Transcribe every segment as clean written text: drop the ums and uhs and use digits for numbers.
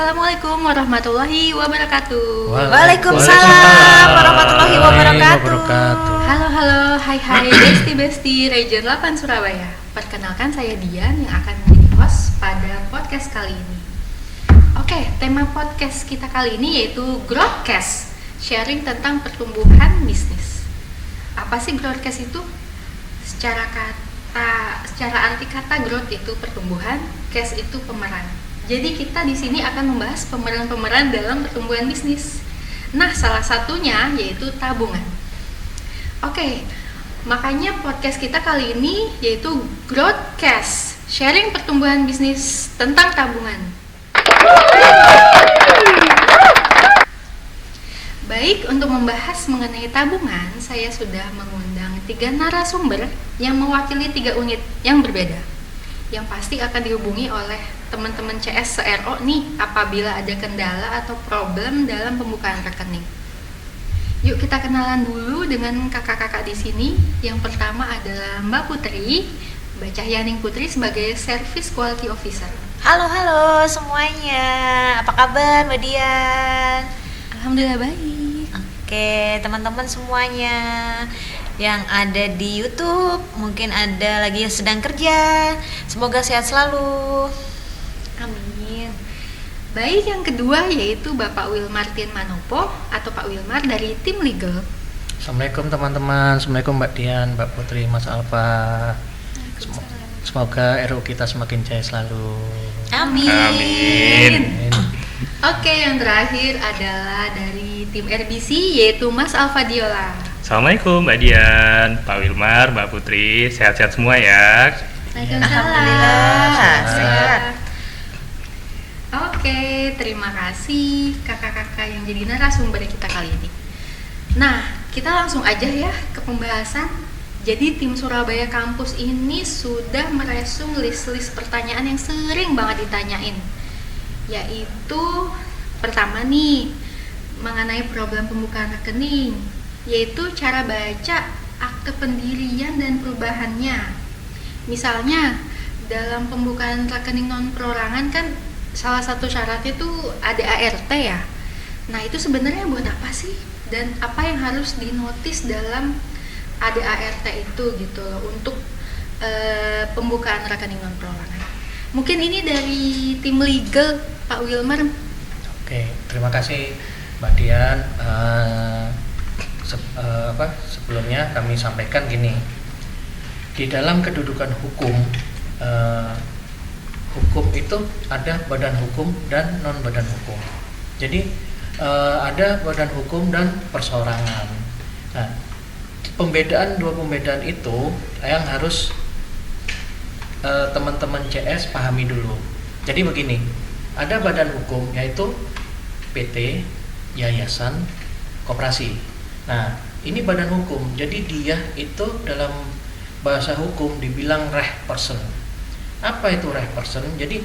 Assalamualaikum warahmatullahi wabarakatuh. Waalaikumsalam warahmatullahi wabarakatuh. Halo, hai Besti Region 8 Surabaya. Perkenalkan saya Dian yang akan menjadi host pada podcast kali ini. Oke, tema podcast kita kali ini yaitu Growthcast, sharing tentang pertumbuhan bisnis. Apa sih Growthcast itu? Secara arti kata growth itu pertumbuhan, cast itu pemeran. Jadi kita di sini akan membahas pemeran-pemeran dalam pertumbuhan bisnis. Nah, salah satunya yaitu tabungan. Oke, makanya podcast kita kali ini yaitu Growthcast, sharing pertumbuhan bisnis tentang tabungan. Baik, untuk membahas mengenai tabungan, saya sudah mengundang 3 narasumber yang mewakili 3 unit yang berbeda, yang pasti akan dihubungi oleh teman-teman CS se-RO nih apabila ada kendala atau problem dalam pembukaan rekening. Yuk kita kenalan dulu dengan kakak-kakak di sini. Yang pertama adalah Mbak Putri, Mbak Cahyaning Putri sebagai Service Quality Officer. Halo semuanya, apa kabar Mbak Dian? Alhamdulillah baik. Oke, teman-teman semuanya yang ada di YouTube, mungkin ada lagi yang sedang kerja, semoga sehat selalu. Amin. Baik, yang kedua yaitu Bapak Wilmartin Manopo atau Pak Wilmar dari tim legal. Assalamualaikum teman-teman, Assalamualaikum Mbak Dian, Mbak Putri, Mas Alfa. Semoga RU kita semakin jaya selalu. Amin. Oke, yang terakhir adalah dari tim RBC yaitu Mas Alfa Diola. Assalamualaikum Mbak Dian, Pak Wilmar, Mbak Putri, sehat-sehat semua ya. Alhamdulillah, sehat. Oke, terima kasih kakak-kakak yang jadi narasumber kita kali ini. Nah, kita langsung aja ya ke pembahasan. Jadi tim Surabaya Kampus ini sudah meresum list-list pertanyaan yang sering banget ditanyain. Yaitu pertama nih, mengenai problem pembukaan rekening, yaitu cara baca akte pendirian dan perubahannya. Misalnya, dalam pembukaan rekening non perorangan kan salah satu syaratnya tuh ada ART ya. Nah, itu sebenarnya buat apa sih? Dan apa yang harus dinotis dalam ada ART itu gitu loh untuk pembukaan rekening non perorangan. Mungkin ini dari tim legal, Pak Wilmar. Oke, terima kasih Mbak Dian. Sebelumnya kami sampaikan gini, di dalam kedudukan hukum, hukum itu ada badan hukum dan non badan hukum. Jadi ada badan hukum dan perseorangan. Nah, dua pembedaan itu yang harus teman-teman CS pahami dulu. Jadi begini, ada badan hukum yaitu PT, yayasan, koperasi. Nah, ini badan hukum. Jadi dia itu dalam bahasa hukum dibilang reh person. Apa itu reh person? Jadi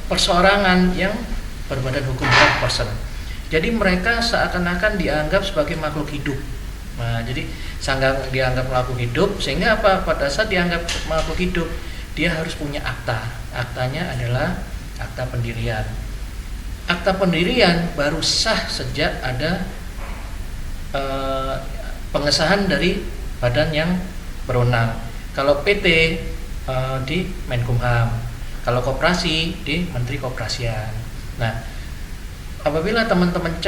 perseorangan yang berbadan hukum reh person. Jadi mereka seakan-akan dianggap sebagai makhluk hidup. Nah, jadi sangat dianggap makhluk hidup, sehingga apa? Pada saat dianggap makhluk hidup, dia harus punya akta. Aktanya adalah akta pendirian. Akta pendirian baru sah sejak ada pengesahan dari badan yang berwenang. Kalau PT di Menkumham, kalau koperasi di Menteri Koperasian. Nah, apabila teman-teman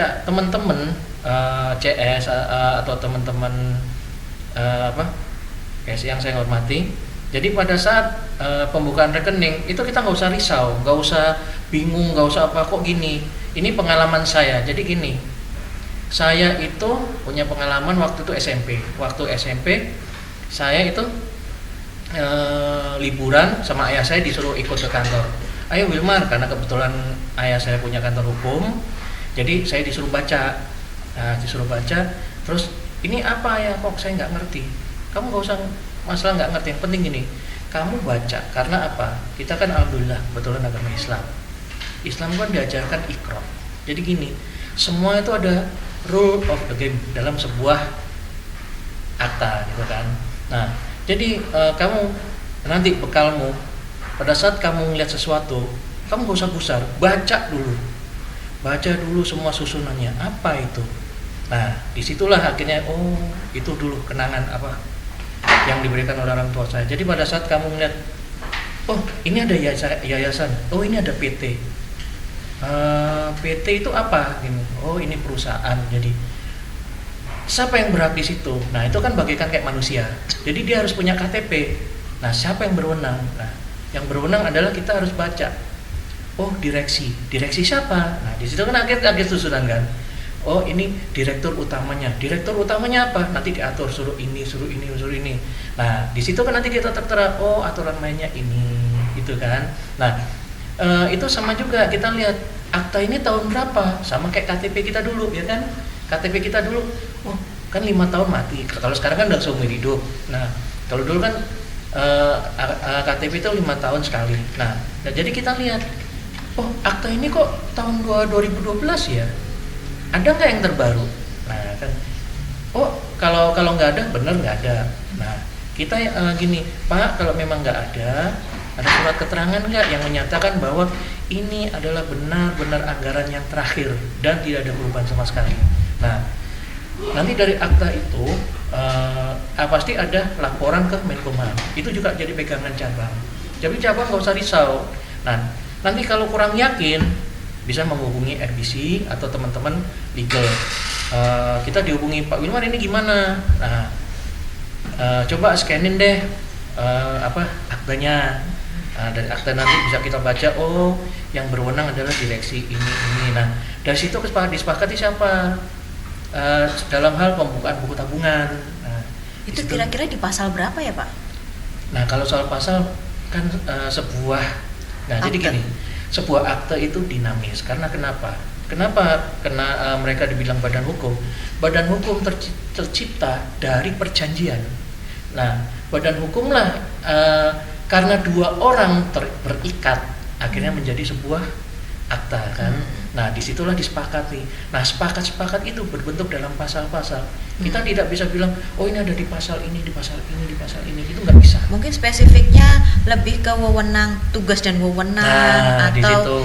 CS atau teman-teman yang saya hormati, jadi pada saat pembukaan rekening itu kita nggak usah risau, nggak usah bingung, nggak usah apa kok gini. Ini pengalaman saya. Jadi gini, saya itu punya pengalaman waktu itu SMP. Waktu SMP saya itu liburan sama ayah saya, disuruh ikut ke kantor. Ayo Wilmar, karena kebetulan ayah saya punya kantor hukum, jadi saya disuruh baca. Nah, disuruh baca, terus ini apa ya, kok saya nggak ngerti. Kamu nggak usah masalah nggak ngerti, yang penting gini, kamu baca. Karena apa? Kita kan alhamdulillah kebetulan agama Islam. Islam kan diajarkan iqra. Jadi gini, semua itu ada rule of the game dalam sebuah akta gitu kan. Nah, jadi kamu nanti bekalmu pada saat kamu melihat sesuatu, kamu gak usah gusar, baca dulu semua susunannya apa itu. Nah disitulah akhirnya itu dulu kenangan apa yang diberikan oleh orang tua saya. Jadi pada saat kamu melihat ini ada yayasan, ini ada PT. PT itu apa? Ini perusahaan. Jadi siapa yang berhak di situ? Nah itu kan bagaikan kayak manusia. Jadi dia harus punya KTP. Nah siapa yang berwenang? Nah yang berwenang adalah kita harus baca. Direksi siapa? Nah di situ kan akhir susunan kan. Ini direktur utamanya apa? Nanti diatur suruh ini. Nah di situ kan nanti kita tertera aturan mainnya ini, gitu kan. Nah itu sama juga kita lihat akta ini tahun berapa, sama kayak KTP kita dulu ya kan. KTP kita dulu kan 5 tahun mati. Kalau sekarang kan udah seumur hidup. Nah kalau dulu kan KTP itu 5 tahun sekali. Nah jadi kita lihat akta ini kok tahun 2012 ya, ada nggak yang terbaru? Nah kan kalau nggak ada, bener nggak ada. Nah kita gini Pak, kalau memang nggak ada surat keterangan nggak yang menyatakan bahwa ini adalah benar-benar anggaran yang terakhir dan tidak ada perubahan sama sekali. Nah nanti dari akta itu pasti ada laporan ke Menkumham, itu juga jadi pegangan cabang. Jadi cabang nggak usah risau. Nah nanti kalau kurang yakin bisa menghubungi RBC atau teman-teman legal. Kita dihubungi, Pak Wilmar ini gimana? Nah coba scanin deh aktanya. Dari akta nanti bisa kita baca yang berwenang adalah direksi ini. Nah dari situ disepakati siapa dalam hal pembukaan buku tabungan. Nah, itu kira-kira di pasal berapa ya Pak? Nah kalau soal pasal kan sebuah jadi gini, sebuah akte itu dinamis. Karena kenapa? Karena mereka dibilang badan hukum. Badan hukum tercipta dari perjanjian. Nah badan hukumlah karena 2 orang berikat akhirnya menjadi sebuah akta kan. Nah disitulah disepakati. Nah sepakat itu berbentuk dalam pasal-pasal. Kita tidak bisa bilang ini ada di pasal ini, di pasal ini, itu nggak bisa. Mungkin spesifiknya lebih ke wewenang, tugas dan wewenang atau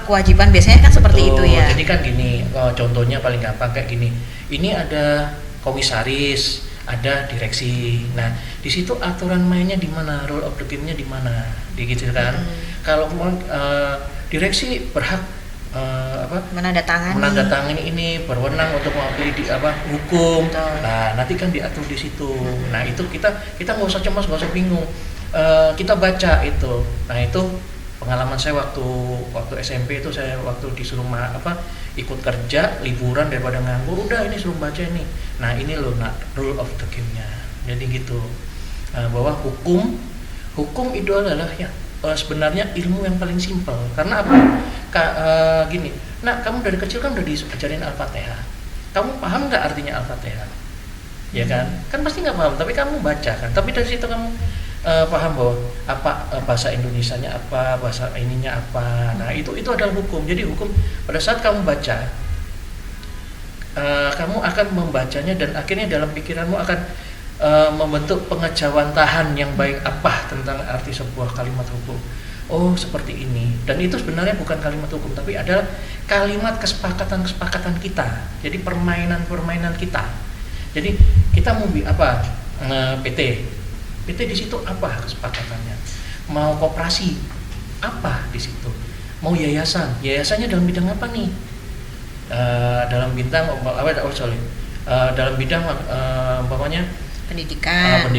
kewajiban, biasanya kan seperti itu ya. Jadi kan gini, contohnya paling gampang kayak gini. Ini ada komisaris, ada direksi. Nah, di situ aturan mainnya di mana, rule of the game-nya di mana, gitu kan. Kalau direksi berhak menandatangani ini, berwenang untuk mewakili hukum. Nah nanti kan diatur di situ. Nah itu kita nggak usah cemas, nggak usah bingung. Kita baca itu. Nah itu pengalaman saya waktu SMP itu, saya waktu disuruh ikut kerja liburan daripada nganggur, udah ini suruh baca ini. Nah ini loh rule of the game-nya. Jadi gitu. Bahwa hukum itu adalah sebenarnya ilmu yang paling simpel. Karena apa? Gini, kamu dari kecil kan udah diajarin Al-Fatihah. Kamu paham nggak artinya Al-Fatihah? Ya kan? Kan pasti nggak paham, tapi kamu baca kan. Tapi dari situ kamu paham bahwa bahasa Indonesianya apa, bahasa ininya apa. Nah itu adalah hukum. Jadi hukum pada saat kamu baca, kamu akan membacanya dan akhirnya dalam pikiranmu akan membentuk pengejawantahan yang baik apa tentang arti sebuah kalimat hukum. Seperti ini. Dan itu sebenarnya bukan kalimat hukum, tapi adalah kalimat kesepakatan kita. Jadi permainan kita. Jadi kita mau PT di situ apa kesepakatannya? Mau koperasi apa di situ? Mau yayasannya dalam bidang apa nih? Dalam bidang dalam bidang umpamanya pendidikan.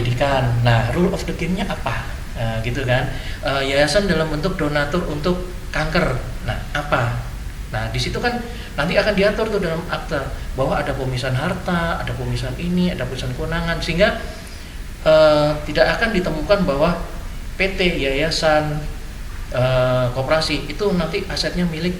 Nah, rule of the game-nya apa? Gitu kan. Yayasan dalam bentuk donatur untuk kanker. Nah, apa? Nah, di situ kan nanti akan diatur tuh dalam akta bahwa ada pemisahan harta, ada pemisahan ini, ada pemisahan kewenangan, sehingga tidak akan ditemukan bahwa PT, yayasan, koperasi itu nanti asetnya milik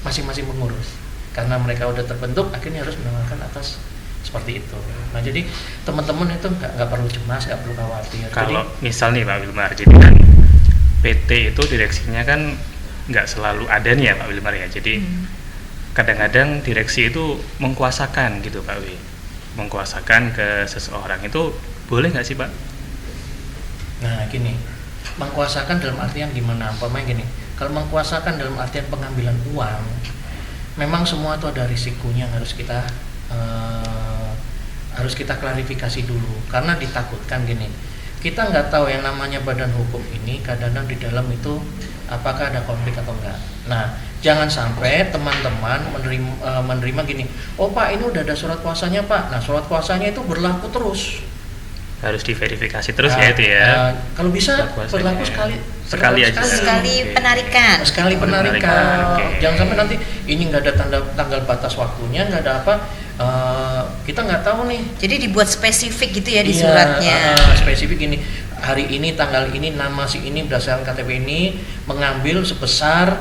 masing-masing pengurus. Karena mereka udah terbentuk, akhirnya harus menanggalkan atas seperti itu. Nah jadi teman-teman itu nggak perlu cemas, nggak perlu khawatir. Kalau misal nih Pak Wilmar, jadi kan PT itu direksinya kan nggak selalu ada nih ya Pak Wilmar ya. Jadi kadang-kadang direksi itu mengkuasakan gitu Pak Wi, mengkuasakan ke seseorang, itu boleh nggak sih Pak? Nah gini, mengkuasakan dalam arti yang gimana? Umpamanya gini, Kalau mengkuasakan dalam artian pengambilan uang, memang semua itu ada risikonya, harus kita klarifikasi dulu, karena ditakutkan gini, kita nggak tahu yang namanya badan hukum ini kadang-kadang di dalam itu apakah ada konflik atau enggak. Nah, jangan sampai teman-teman menerima gini, oh Pak, ini udah ada surat kuasanya Pak. Nah, surat kuasanya itu berlaku terus, harus diverifikasi terus ya itu ya. kalau bisa berlaku sekali aja. Sekali Oke. penarikan. Sekali penarikan. Oke. Jangan sampai nanti ini nggak ada tanggal batas waktunya, nggak ada apa, kita nggak tahu nih. Jadi dibuat spesifik gitu ya di Iya, suratnya. spesifik ini, hari ini tanggal ini nama si ini berdasarkan KTP ini mengambil sebesar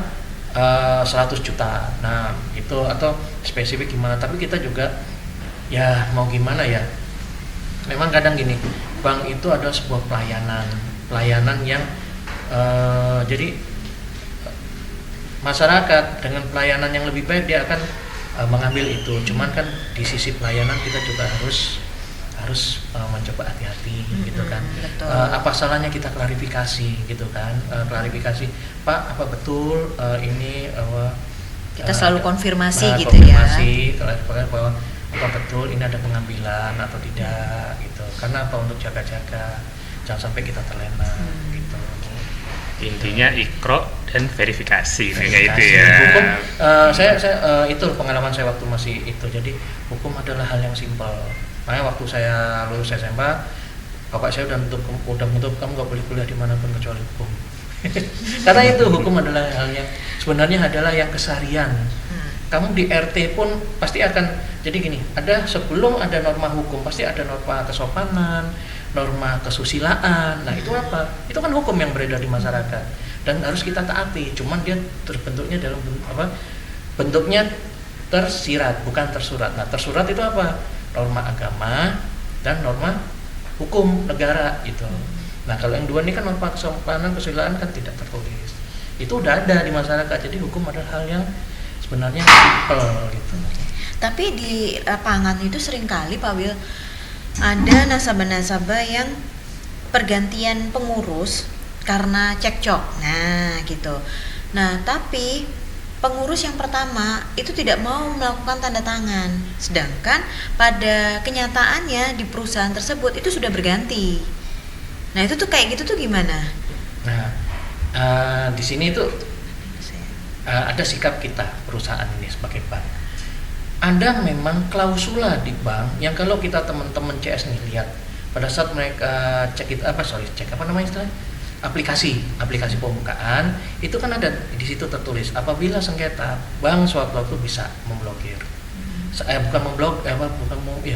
100 juta. Nah itu, atau spesifik gimana, tapi kita juga ya mau gimana ya, memang kadang gini, bank itu adalah sebuah pelayanan yang jadi masyarakat dengan pelayanan yang lebih baik dia akan mengambil itu. Cuman kan di sisi pelayanan kita juga harus mencoba hati-hati gitu kan. Betul. Apa salahnya kita klarifikasi gitu kan, klarifikasi, Pak apa betul ini Kita selalu konfirmasi gitu konfirmasi, klarifikasi bahwa apa betul ini ada pengambilan atau tidak gitu. Karena apa, untuk jaga-jaga jangan sampai kita terlena gitu. Intinya ikro dan verifikasi intinya itu ya. Hukum, saya itu pengalaman saya waktu masih itu. Jadi hukum adalah hal yang simpel. Makanya waktu saya lulus SMA, bapak saya udah menutup kamu nggak boleh kuliah dimanapun kecuali hukum. Karena itu hukum adalah hal yang sebenarnya adalah yang keseharian. Kamu di RT pun pasti akan, jadi gini, sebelum ada norma hukum pasti ada norma kesopanan, norma kesusilaan. Nah itu apa? Itu kan hukum yang beredar di masyarakat dan harus kita taati. Cuman dia terbentuknya dalam bentuknya tersirat, bukan tersurat. Nah tersurat itu apa? Norma agama dan norma hukum negara gitu. Nah kalau yang dua ini kan norma kesopanan, kesusilaan kan tidak tertulis. Itu udah ada di masyarakat. Jadi hukum adalah hal yang sebenarnya simpel gitu. Tapi di lapangan itu seringkali Pak Wil ada nasabah-nasabah yang pergantian pengurus karena cekcok. Nah, gitu. Nah, tapi pengurus yang pertama itu tidak mau melakukan tanda tangan. Sedangkan pada kenyataannya di perusahaan tersebut itu sudah berganti. Nah, itu tuh kayak gitu tuh gimana? Nah, di sini tuh ada sikap kita perusahaan ini sebagai bank. Ada memang klausula di bank yang kalau kita teman-teman CS nih lihat pada saat mereka aplikasi pembukaan itu kan ada di situ tertulis apabila sengketa bank sewaktu-waktu bisa memblokir.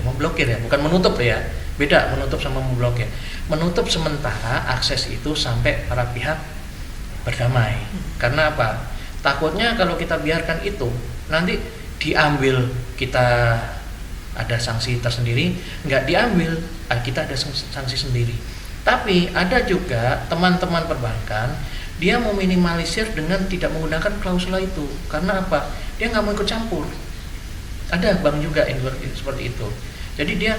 Memblokir ya, bukan menutup ya. Beda menutup sama memblokir. Menutup sementara akses itu sampai para pihak berdamai. Karena apa? Takutnya kalau kita biarkan itu nanti diambil, kita ada sanksi tersendiri, nggak diambil kita ada sanksi sendiri. Tapi ada juga teman-teman perbankan dia meminimalisir dengan tidak menggunakan klausula itu. Karena apa? Dia nggak mau ikut campur. Ada bank juga yang seperti itu. Jadi dia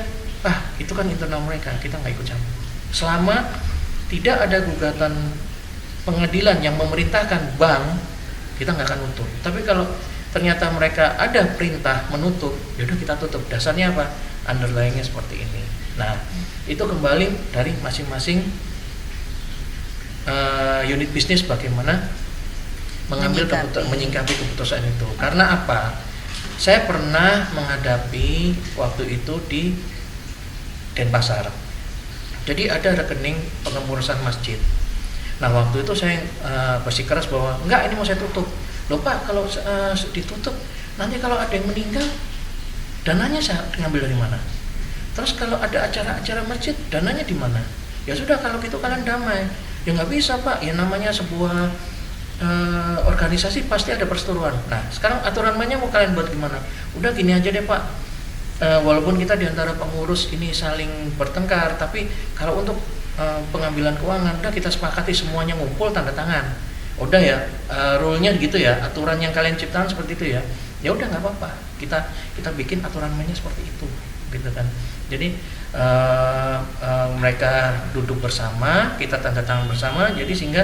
itu kan internal mereka, kita nggak ikut campur. Selama tidak ada gugatan pengadilan yang memerintahkan bank, kita nggak akan nutup. Tapi kalau ternyata mereka ada perintah menutup, yaudah kita tutup. Dasarnya apa? Underlyingnya seperti ini. Nah, itu kembali dari masing-masing unit bisnis bagaimana menyingkapi keputusan itu. Karena apa? Saya pernah menghadapi waktu itu di Denpasar. Jadi ada rekening pengemburusan masjid. Nah waktu itu saya bersikeras bahwa enggak, ini mau saya tutup. Loh Pak, kalau ditutup nanti kalau ada yang meninggal dananya saya ngambil dari mana? Terus kalau ada acara-acara masjid dananya di mana? Ya sudah kalau gitu kalian damai. Ya nggak bisa Pak, ya namanya sebuah organisasi pasti ada perseteruan. Nah sekarang aturan mainnya mau kalian buat gimana? Udah gini aja deh Pak, walaupun kita diantara pengurus ini saling bertengkar, tapi kalau untuk pengambilan keuangan udah kita sepakati semuanya ngumpul tanda tangan. Udah ya, rule-nya gitu ya, aturan yang kalian ciptakan seperti itu ya. Ya udah nggak apa-apa, kita bikin aturan mainnya seperti itu, gitu kan. Jadi mereka duduk bersama, kita tanda tangan bersama, jadi sehingga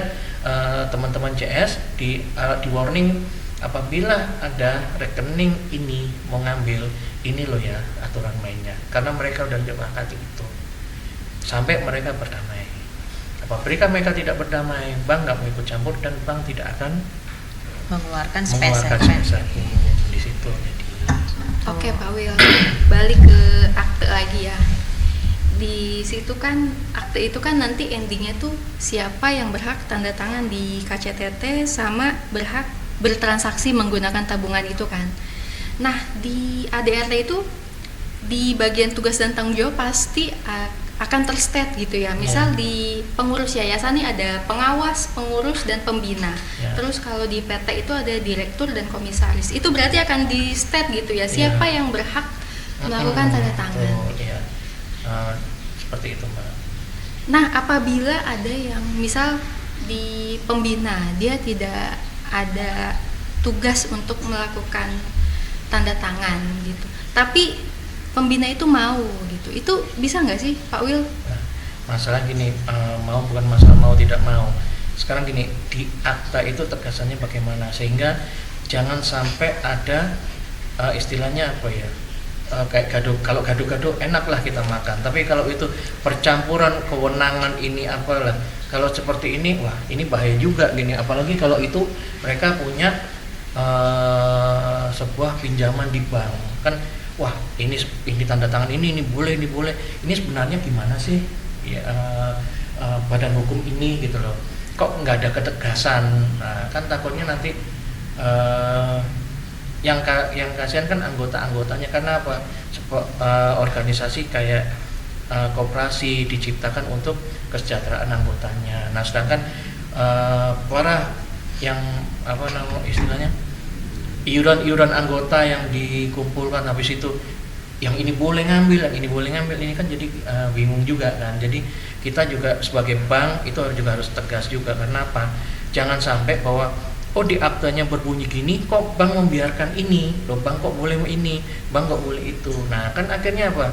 teman-teman CS di warning apabila ada rekening ini mau ngambil, ini loh ya aturan mainnya, karena mereka udah menyepakati itu sampai mereka berdamai. Apabila mereka tidak berdamai, bank nggak mau ikut campur dan bank tidak akan mengeluarkan mengeluarkan spesial. spesial di situ. Jadi Oke Pak Wil, balik ke akte lagi ya. Di situ kan akte itu kan nanti endingnya tuh siapa yang berhak tanda tangan di KCTT sama berhak bertransaksi menggunakan tabungan itu kan. Nah di ADRT itu di bagian tugas dan tanggung jawab pasti akan terstate gitu ya. Misal di pengurus yayasan nih ada pengawas, pengurus dan pembina. Ya. Terus kalau di PT itu ada direktur dan komisaris. Itu berarti akan di state gitu ya. Siapa yang berhak melakukan tanda tangan. betul, ya. Seperti itu Mbak. Nah, apabila ada yang misal di pembina dia tidak ada tugas untuk melakukan tanda tangan gitu, tapi pembina itu mau gitu, itu bisa nggak sih Pak Wil? Nah, masalah gini, mau bukan masalah mau tidak mau. Sekarang gini, di akta itu tegasannya bagaimana sehingga jangan sampai ada istilahnya apa ya, kayak gaduh. Kalau gaduh-gaduh enaklah kita makan, tapi kalau itu percampuran kewenangan ini apalah, kalau seperti ini wah ini bahaya juga gini, apalagi kalau itu mereka punya sebuah pinjaman di bank kan, wah ini tanda tangan ini boleh, ini sebenarnya gimana sih ya, badan hukum ini gitu loh, kok nggak ada ketegasan. Nah, kan takutnya nanti yang kasihan kan anggotanya, karena apa, organisasi kayak koperasi diciptakan untuk kesejahteraan anggotanya. Nah sedangkan para yang apa namanya istilahnya iuran anggota yang dikumpulkan, habis itu yang ini boleh ngambil, ini kan jadi bingung juga kan. Jadi kita juga sebagai bank itu juga harus tegas juga. Karena apa? Jangan sampai bahwa di aktanya berbunyi gini, kok bank membiarkan ini, loh bank kok boleh ini, bank kok boleh itu. Nah kan akhirnya apa?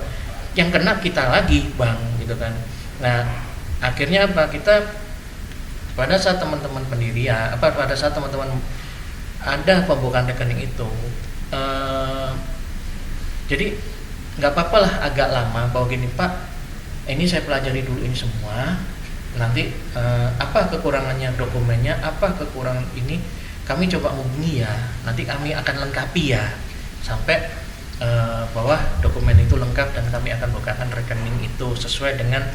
Yang kena kita lagi bank gitu kan. Nah akhirnya apa? Kita pada saat teman-teman pendirian, pada saat teman-teman ada pembukaan rekening itu, jadi nggak apa-apa lah agak lama bahwa gini Pak, ini saya pelajari dulu ini semua, nanti apa kekurangannya dokumennya, apa kekurangan ini kami coba hubungi ya, nanti kami akan lengkapi ya sampai bahwa dokumen itu lengkap dan kami akan bukakan rekening itu sesuai dengan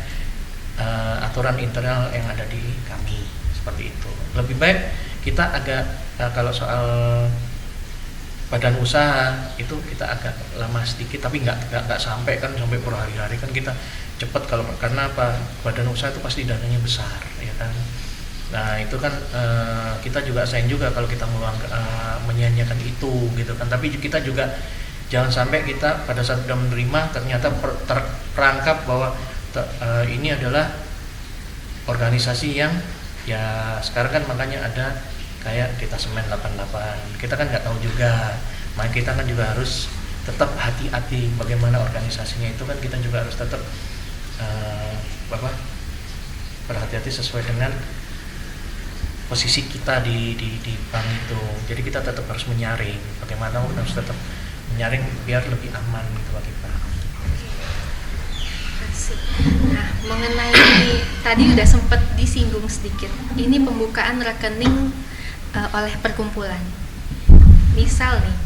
aturan internal yang ada di kami, seperti itu. Lebih baik kita agak kalau soal badan usaha itu kita agak lama sedikit, tapi nggak sampai berhari-hari kan, kita cepat kalau karena apa, badan usaha itu pasti dananya besar ya kan. Nah itu kan kita juga sayang juga kalau kita menyia-nyiakan itu gitu kan. Tapi kita juga jangan sampai kita pada saat sudah menerima ternyata terperangkap bahwa ini adalah organisasi yang ya sekarang kan makanya ada kayak detasemen 88, kita kan nggak tahu juga, makanya kita kan juga harus tetap hati-hati bagaimana organisasinya itu kan, kita juga harus tetap berhati-hati sesuai dengan posisi kita di bank itu. Jadi kita tetap harus menyaring, bagaimana kita harus tetap menyaring biar lebih aman gitu bagi bank. Nah, mengenai tadi udah sempat disinggung sedikit, ini pembukaan rekening oleh perkumpulan. Misal nih,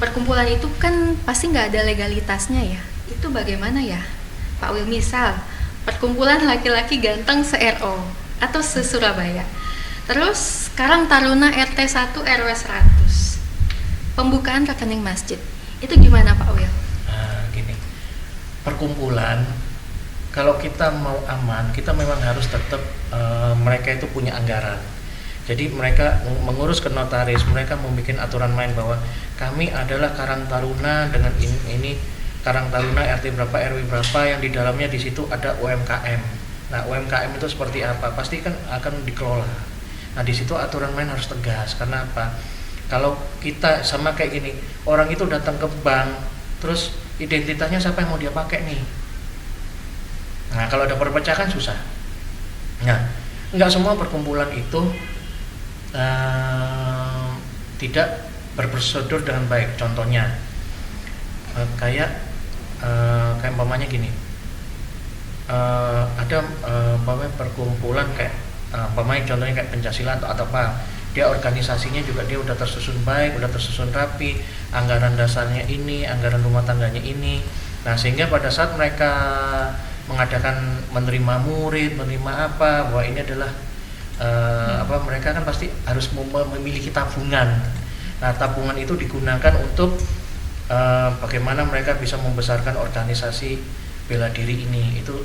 perkumpulan itu kan pasti nggak ada legalitasnya ya. Itu bagaimana ya, Pak Wil? Misal perkumpulan laki-laki ganteng se-RO atau se-Surabaya. Terus sekarang Taruna RT 1 RW 100. Pembukaan rekening masjid. Itu gimana Pak Wil? Nah, gini. Perkumpulan kalau kita mau aman, kita memang harus tetap mereka itu punya anggaran. Jadi mereka mengurus ke notaris, mereka membuat aturan main bahwa kami adalah Karang Taruna dengan ini Karang Taruna RT berapa RW berapa yang di dalamnya di situ ada UMKM. Nah UMKM itu seperti apa? Pasti kan akan dikelola. Nah di situ aturan main harus tegas. Karena apa? Kalau kita sama kayak gini, orang itu datang ke bank, terus identitasnya siapa yang mau dia pakai nih? Nah kalau ada perpecahan susah. Nah nggak semua perkumpulan itu tidak berprosedur dengan baik. Contohnya kayak umpamanya gini, ada umpamanya perkumpulan kayak umpamanya contohnya kayak Pencaksilat atau apa, dia organisasinya juga dia udah tersusun baik, udah tersusun rapi, anggaran dasarnya ini, anggaran rumah tangganya ini. Nah, sehingga pada saat mereka mengadakan menerima murid, menerima apa, bahwa ini adalah mereka kan pasti harus memiliki tabungan. Nah, tabungan itu digunakan untuk bagaimana mereka bisa membesarkan organisasi bela diri ini. Itu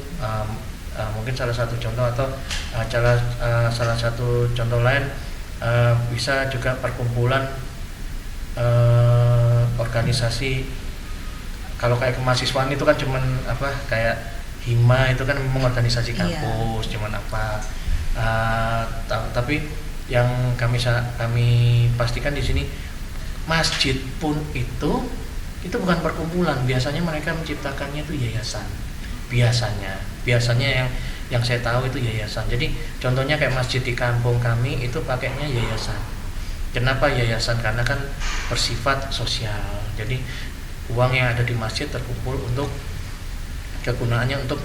mungkin salah satu contoh, atau salah satu contoh lain bisa juga perkumpulan organisasi. Kalau kayak kemahasiswaan itu kan cuman kayak hima, itu kan memang organisasi kampus, cuman apa. Tapi yang kami pastikan di sini, masjid pun itu bukan perkumpulan. Biasanya mereka menciptakannya itu yayasan. Biasanya yang saya tahu itu yayasan. Jadi contohnya kayak masjid di kampung kami itu pakainya yayasan. Kenapa yayasan? Karena kan bersifat sosial. Jadi uang yang ada di masjid terkumpul untuk kegunaannya untuk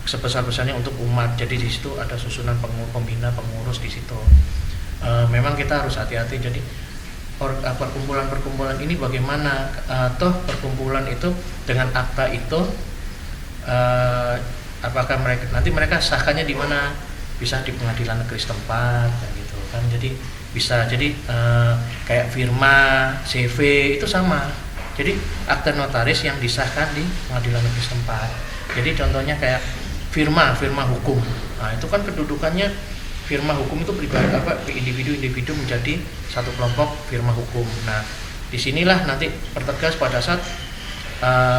sebesar-besarnya untuk umat. Jadi di situ ada susunan pembina, pengurus di situ. Memang kita harus hati-hati. Jadi perkumpulan ini bagaimana toh perkumpulan itu dengan akta itu apakah mereka sahkannya di mana? Bisa di pengadilan negeri setempat gitu kan. Jadi bisa kayak firma, CV itu sama. Jadi akte notaris yang disahkan di pengadilan negeri setempat. Jadi contohnya kayak firma hukum. Nah, itu kan kedudukannya firma hukum itu individu menjadi satu kelompok firma hukum. Nah, disinilah nanti pertegas pada saat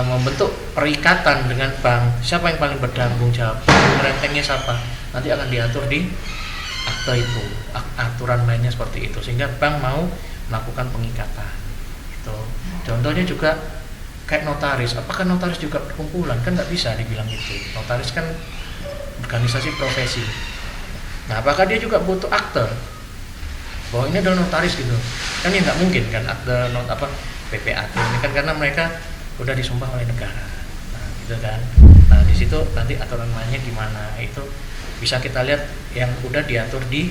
membentuk perikatan dengan bank, siapa yang paling bertanggung jawab, rentengnya siapa, nanti akan diatur di akte itu, aturan mainnya seperti itu, sehingga bank mau melakukan pengikatan. Gitu. Contohnya juga kayak notaris, apakah notaris juga perkumpulan? Kan nggak bisa dibilang gitu. Notaris kan organisasi profesi. Nah, apakah dia juga butuh akte bahwa ini adalah notaris gitu? Kan ya nggak mungkin kan akte PPAT ini kan, karena mereka udah disumpah oleh negara. Nah, gitu kan. Nah, di situ nanti aturan mainnya gimana? Itu bisa kita lihat yang udah diatur di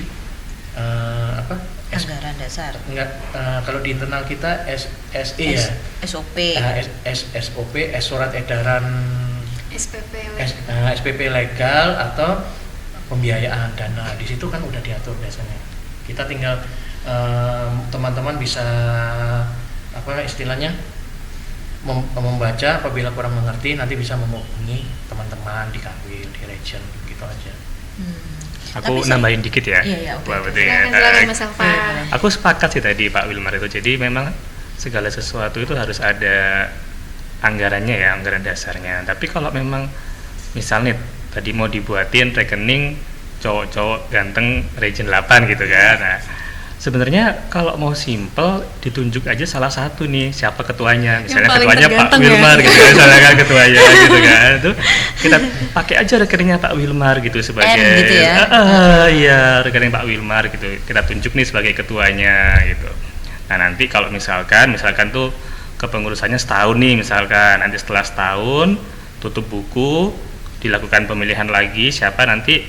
anggaran dasar. Enggak, kalau di internal kita SE ya. SOP. SOP, surat edaran SPP legal atau pembiayaan dana. Di situ kan udah diatur biasanya. Kita tinggal teman-teman bisa istilahnya membaca, apabila kurang mengerti nanti bisa menghubungi teman-teman di Kanwil, di region gitu aja. Aku nambahin dikit ya. Iya, oke. Silakan Mas Alfa. Aku sepakat sih tadi Pak Wilmar itu. Jadi memang segala sesuatu itu harus ada anggarannya ya, anggaran dasarnya. Tapi kalau memang misalnya tadi mau dibuatin rekening cowok-cowok ganteng region 8 gitu kan. Nah, sebenarnya kalau mau simple ditunjuk aja salah satu nih siapa ketuanya, misalnya ketuanya Pak Wilmar gitu kan, misalnya kan ketuanya gitu kan, itu kita pakai aja rekeningnya Pak Wilmar gitu sebagai gitu ya? Iya, rekening Pak Wilmar gitu, kita tunjuk nih sebagai ketuanya gitu. Nah, nanti kalau misalkan tuh kepengurusannya setahun nih misalkan, nanti setelah setahun tutup buku, dilakukan pemilihan lagi siapa, nanti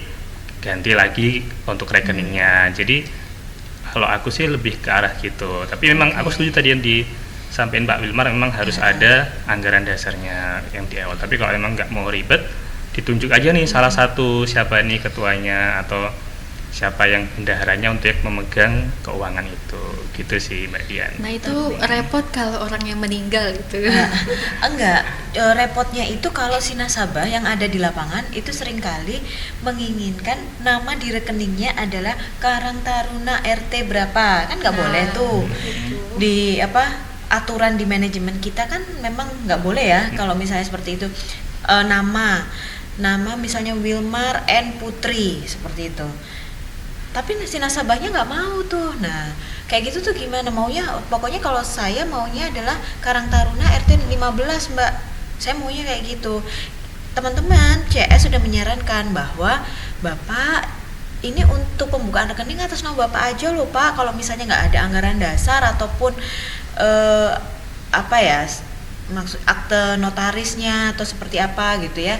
ganti lagi untuk rekeningnya. Jadi kalau aku sih lebih ke arah gitu. Tapi memang aku setuju tadi yang disampaikan Pak Wilmar, memang harus ada anggaran dasarnya yang di awal. Tapi kalau memang nggak mau ribet, ditunjuk aja nih salah satu siapa nih ketuanya atau siapa yang bendaharanya untuk memegang keuangan itu. Gitu sih Mbak Dian. Nah, itu repot kalau orang yang meninggal gitu. Enggak, repotnya itu kalau si nasabah yang ada di lapangan itu seringkali menginginkan nama di rekeningnya adalah Karang Taruna RT berapa, kan nggak boleh tuh. Di aturan di manajemen kita kan memang nggak boleh ya kalau misalnya seperti itu. Nama misalnya Wilmar N Putri seperti itu. Tapi si nasabahnya nggak mau tuh. Nah, kayak gitu tuh gimana maunya? Pokoknya kalau saya maunya adalah Karang Taruna RT 15, Mbak. Saya maunya kayak gitu. teman-teman CS sudah menyarankan bahwa Bapak ini untuk pembukaan rekening atas nama Bapak aja loh Pak. Kalau misalnya nggak ada anggaran dasar ataupun maksud akte notarisnya atau seperti apa gitu ya,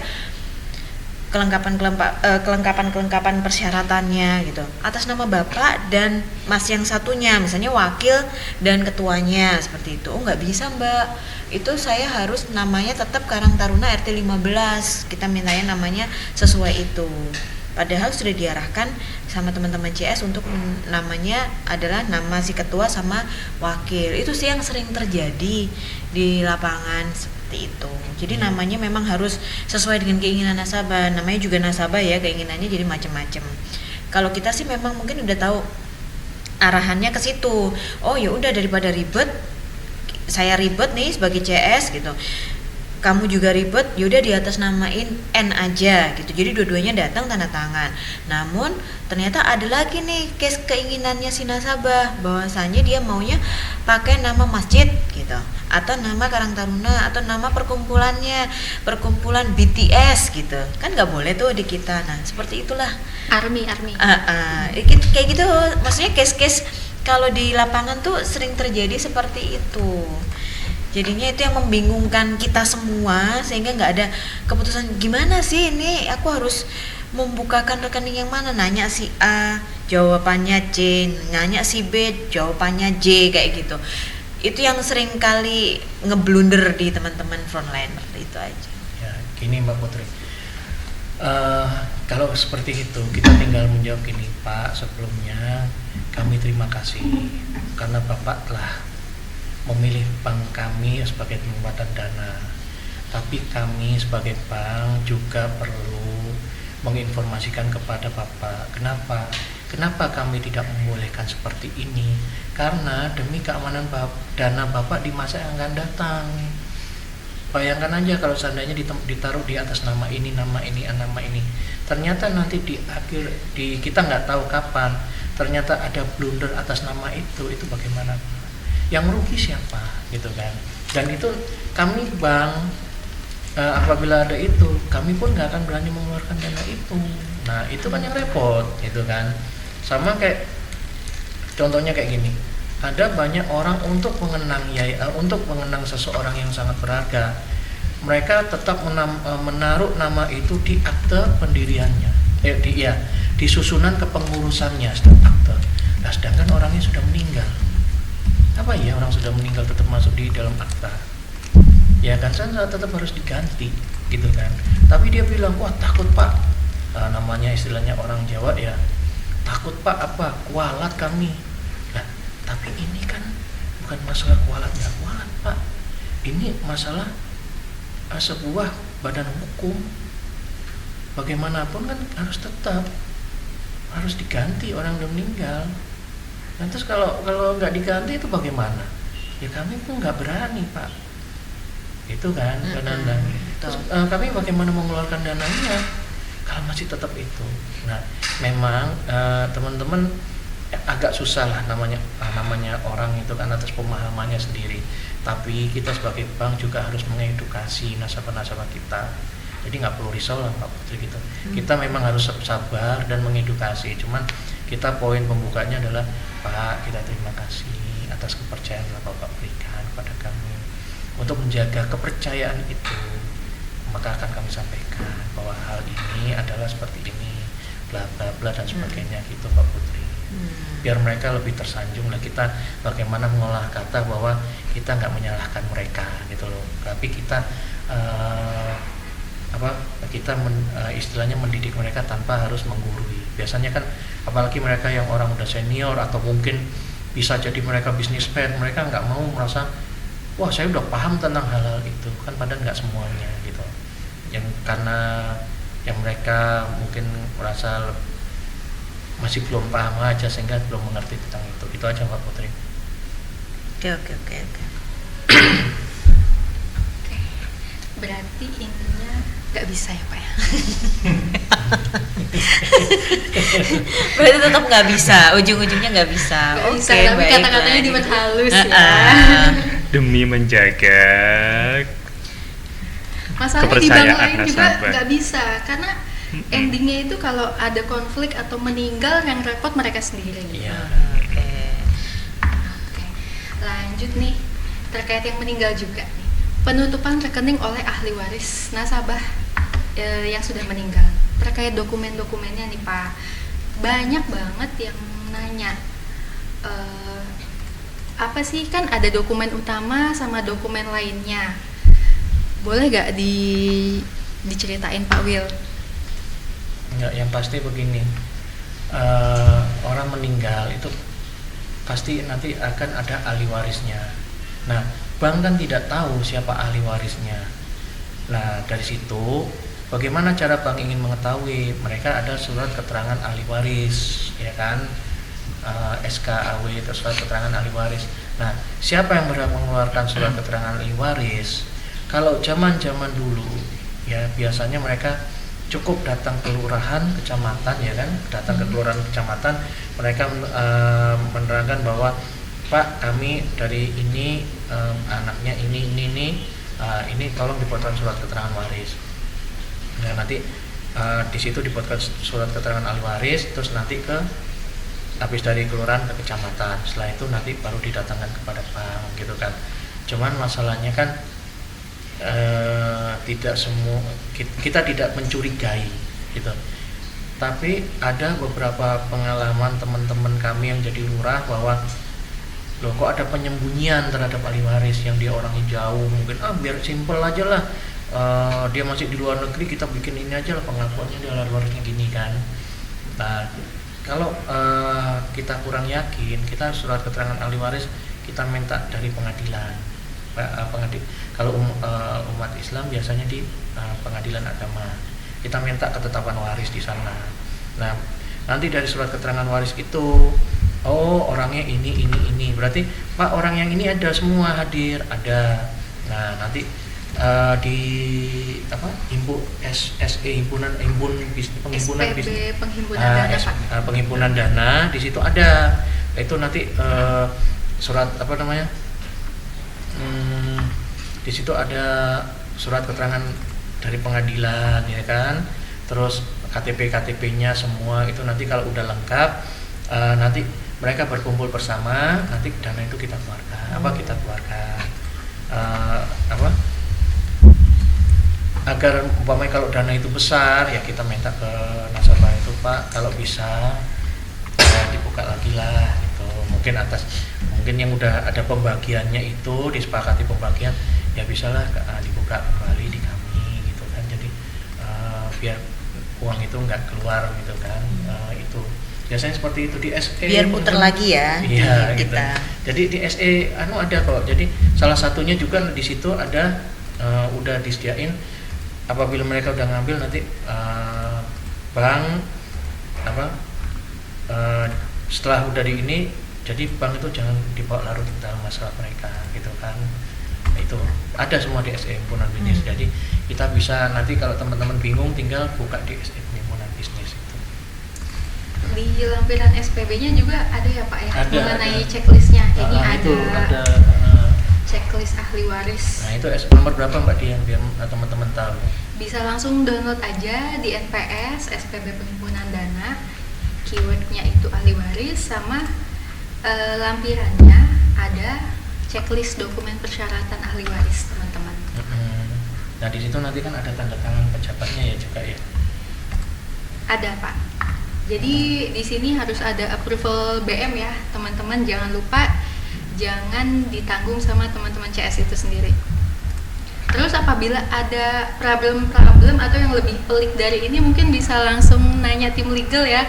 kelengkapan persyaratannya gitu atas nama Bapak dan Mas yang satunya, misalnya wakil dan ketuanya seperti itu. Oh nggak bisa Mbak, itu saya harus namanya tetap Karang Taruna RT 15, kita mintanya namanya sesuai itu. Padahal sudah diarahkan sama teman-teman CS untuk namanya adalah nama si ketua sama wakil. Itu sih yang sering terjadi di lapangan seperti itu. Jadi namanya memang harus sesuai dengan keinginan nasabah. Namanya juga nasabah ya, keinginannya jadi macam-macam. Kalau kita sih memang mungkin udah tahu arahannya ke situ. Oh ya udah, daripada ribet, saya ribet nih sebagai CS gitu, kamu juga ribet, yaudah di atas namain N aja gitu. Jadi dua-duanya datang tanda tangan. Namun ternyata ada lagi nih case keinginannya si nasabah, bahwasanya dia maunya pakai nama masjid gitu, atau nama Karang Taruna, atau nama perkumpulannya, perkumpulan BTS gitu. Kan nggak boleh tuh di kita. Nah seperti itulah. Army. Kayak gitu. Maksudnya case-case kalau di lapangan tuh sering terjadi seperti itu. Jadinya itu yang membingungkan kita semua, sehingga nggak ada keputusan gimana sih ini aku harus membukakan rekening yang mana. Nanya si A, jawabannya C, nanya si B, jawabannya J, kayak gitu. Itu yang sering kali ngeblunder di teman-teman frontline, itu aja. Ya, gini Mbak Putri. Kalau seperti itu kita tinggal menjawab gini, Pak, sebelumnya kami terima kasih karena Bapak telah memilih bank kami sebagai penempatan dana, tapi kami sebagai bank juga perlu menginformasikan kepada Bapak kenapa kami tidak membolehkan seperti ini, karena demi keamanan dana Bapak di masa yang akan datang. Bayangkan aja kalau seandainya ditaruh di atas nama ini, ternyata nanti di akhir kita nggak tahu kapan ternyata ada blunder atas nama itu bagaimana? Yang merugi siapa gitu kan. Dan itu kami bank apabila ada itu, kami pun nggak akan berani mengeluarkan dana itu. Nah itu kan yang repot gitu kan. Sama kayak contohnya kayak gini, ada banyak orang untuk mengenang seseorang yang sangat berharga, mereka tetap menaruh nama itu di akte pendiriannya, di susunan kepengurusannya akte. Nah, sedangkan orangnya sudah meninggal. Apa ya, orang sudah meninggal tetap masuk di dalam akta? Ya kan, tetap harus diganti gitu kan. Tapi dia bilang, wah takut Pak, namanya istilahnya orang Jawa ya, takut Pak apa, kualat kami. Nah, tapi ini kan bukan masalah kualat nggak kualat Pak, ini masalah sebuah badan hukum. Bagaimanapun kan harus diganti, orang udah meninggal. Nah terus kalau nggak diganti itu bagaimana? Ya kami pun nggak berani Pak, itu kan kadang-kadang. Terus kami bagaimana mengeluarkan dananya kalau masih tetap itu? Nah memang teman-teman agak susah lah namanya orang itu kan atas pemahamannya sendiri. Tapi kita sebagai bank juga harus mengedukasi nasabah-nasabah kita. Jadi nggak perlu risau lah Pak Putri gitu. Kita memang harus sabar dan mengedukasi. Cuman kita poin pembukanya adalah, Pak, kita terima kasih atas kepercayaan yang Bapak berikan kepada kami. Untuk menjaga kepercayaan itu, maka akan kami sampaikan bahwa hal ini adalah seperti ini, bla bla bla dan sebagainya gitu Pak Putri. Biar mereka lebih tersanjung lah, kita bagaimana mengolah kata bahwa kita nggak menyalahkan mereka gitu loh. Tapi kita istilahnya mendidik mereka tanpa harus menggurui. Biasanya kan apalagi mereka yang orang udah senior atau mungkin bisa jadi mereka businessman, mereka nggak mau merasa wah saya udah paham tentang hal-hal itu kan, padahal nggak semuanya gitu. Yang karena yang mereka mungkin merasa masih belum paham aja sehingga belum mengerti tentang itu. Itu aja Pak Putri. Oke. Berarti intinya nggak bisa ya Pak ya? Berarti tetap nggak bisa, ujung-ujungnya nggak bisa. Nggak bisa, tapi kata-katanya diperhalus ya. Demi menjaga Masalahnya di bank kepercayaan lain juga nasabah. nggak bisa, karena endingnya itu kalau ada konflik atau meninggal yang repot mereka sendiri. Iya. Oke. Oke, lanjut nih terkait yang meninggal juga nih. Penutupan rekening oleh ahli waris nasabah yang sudah meninggal. Terkait dokumen-dokumennya nih Pak, banyak banget yang nanya apa sih, kan ada dokumen utama sama dokumen lainnya. Boleh gak diceritain Pak Will? Enggak, yang pasti begini, orang meninggal itu pasti nanti akan ada ahli warisnya. Nah, bank kan tidak tahu siapa ahli warisnya. Nah, dari situ bagaimana cara bank ingin mengetahui? Mereka ada surat keterangan ahli waris, ya kan? SKAW itu surat keterangan ahli waris. Nah, siapa yang berhak mengeluarkan surat keterangan ahli waris? Kalau zaman dulu, ya biasanya mereka cukup datang ke kelurahan, kecamatan, ya kan? Datang ke kelurahan, kecamatan, mereka menerangkan bahwa Pak, kami dari ini anaknya ini tolong dibuatkan surat keterangan waris. Nah, nanti di situ dibuatkan surat keterangan ahli waris, terus nanti habis dari kelurahan ke kecamatan. Setelah itu nanti baru didatangkan kepada bank, gitu kan. Cuman masalahnya kan tidak semua, kita tidak mencurigai, gitu. Tapi ada beberapa pengalaman teman-teman kami yang jadi lurah bahwa loh kok ada penyembunyian terhadap ahli waris yang dia orangnya jauh, mungkin biar simpel aja lah, dia masih di luar negeri, kita bikin ini aja lah pengakuannya dia ahli warisnya gini kan. Nah, kalau kita kurang yakin, kita surat keterangan ahli waris kita minta dari pengadilan. Kalau umat Islam biasanya di pengadilan agama, kita minta ketetapan waris di sana. Nah, nanti dari surat keterangan waris itu, oh orangnya ini, berarti Pak orang yang ini ada semua hadir, ada. Nah, nanti di penghimpunan SPB, penghimpunan dana Pak. Penghimpunan dana di situ ada. Itu nanti surat di situ ada surat keterangan dari pengadilan, ya kan. Terus KTP-nya semua itu nanti kalau udah lengkap, nanti mereka berkumpul bersama, nanti dana itu kita keluarkan. Agar umpamanya kalau dana itu besar, ya kita minta ke nasabah itu, Pak kalau bisa dibuka lagi lah, gitu. Mungkin yang udah ada pembagiannya itu disepakati pembagian, ya bisalah dibuka kembali di kami, gitu kan. Jadi biar uang itu nggak keluar, gitu kan. Itu biasanya seperti itu di SE, Biar muter lagi ya. Iya, gitu. Kita. Jadi di SE ada kok. Jadi salah satunya juga di situ ada udah disediain, apabila mereka udah ngambil nanti bank setelah udah di ini, jadi bank itu jangan dibawa larut dalam masalah mereka, gitu kan. Nah, itu ada semua di SE Himpunan Bisnis. Jadi kita bisa nanti kalau teman-teman bingung tinggal buka di SE Himpunan Bisnis itu. Di lampiran SPB-nya juga ada ya Pak ya, Ada, mengenai ada. checklistnya. Ini Itu ada. checklist ahli waris. Nah, itu nomor berapa Mbak Dian biar teman-teman tahu? Bisa langsung download aja di NPS SPB Penghimpunan Dana. Keywordnya itu ahli waris, sama lampirannya ada checklist dokumen persyaratan ahli waris, teman-teman. Nah, di situ nanti kan ada tanda tangan pejabatnya ya juga ya. Ada Pak. Jadi di sini harus ada approval BM ya, teman-teman. Jangan lupa, jangan ditanggung sama teman-teman CS itu sendiri. Terus apabila ada problem atau yang lebih pelik dari ini, mungkin bisa langsung nanya tim legal ya.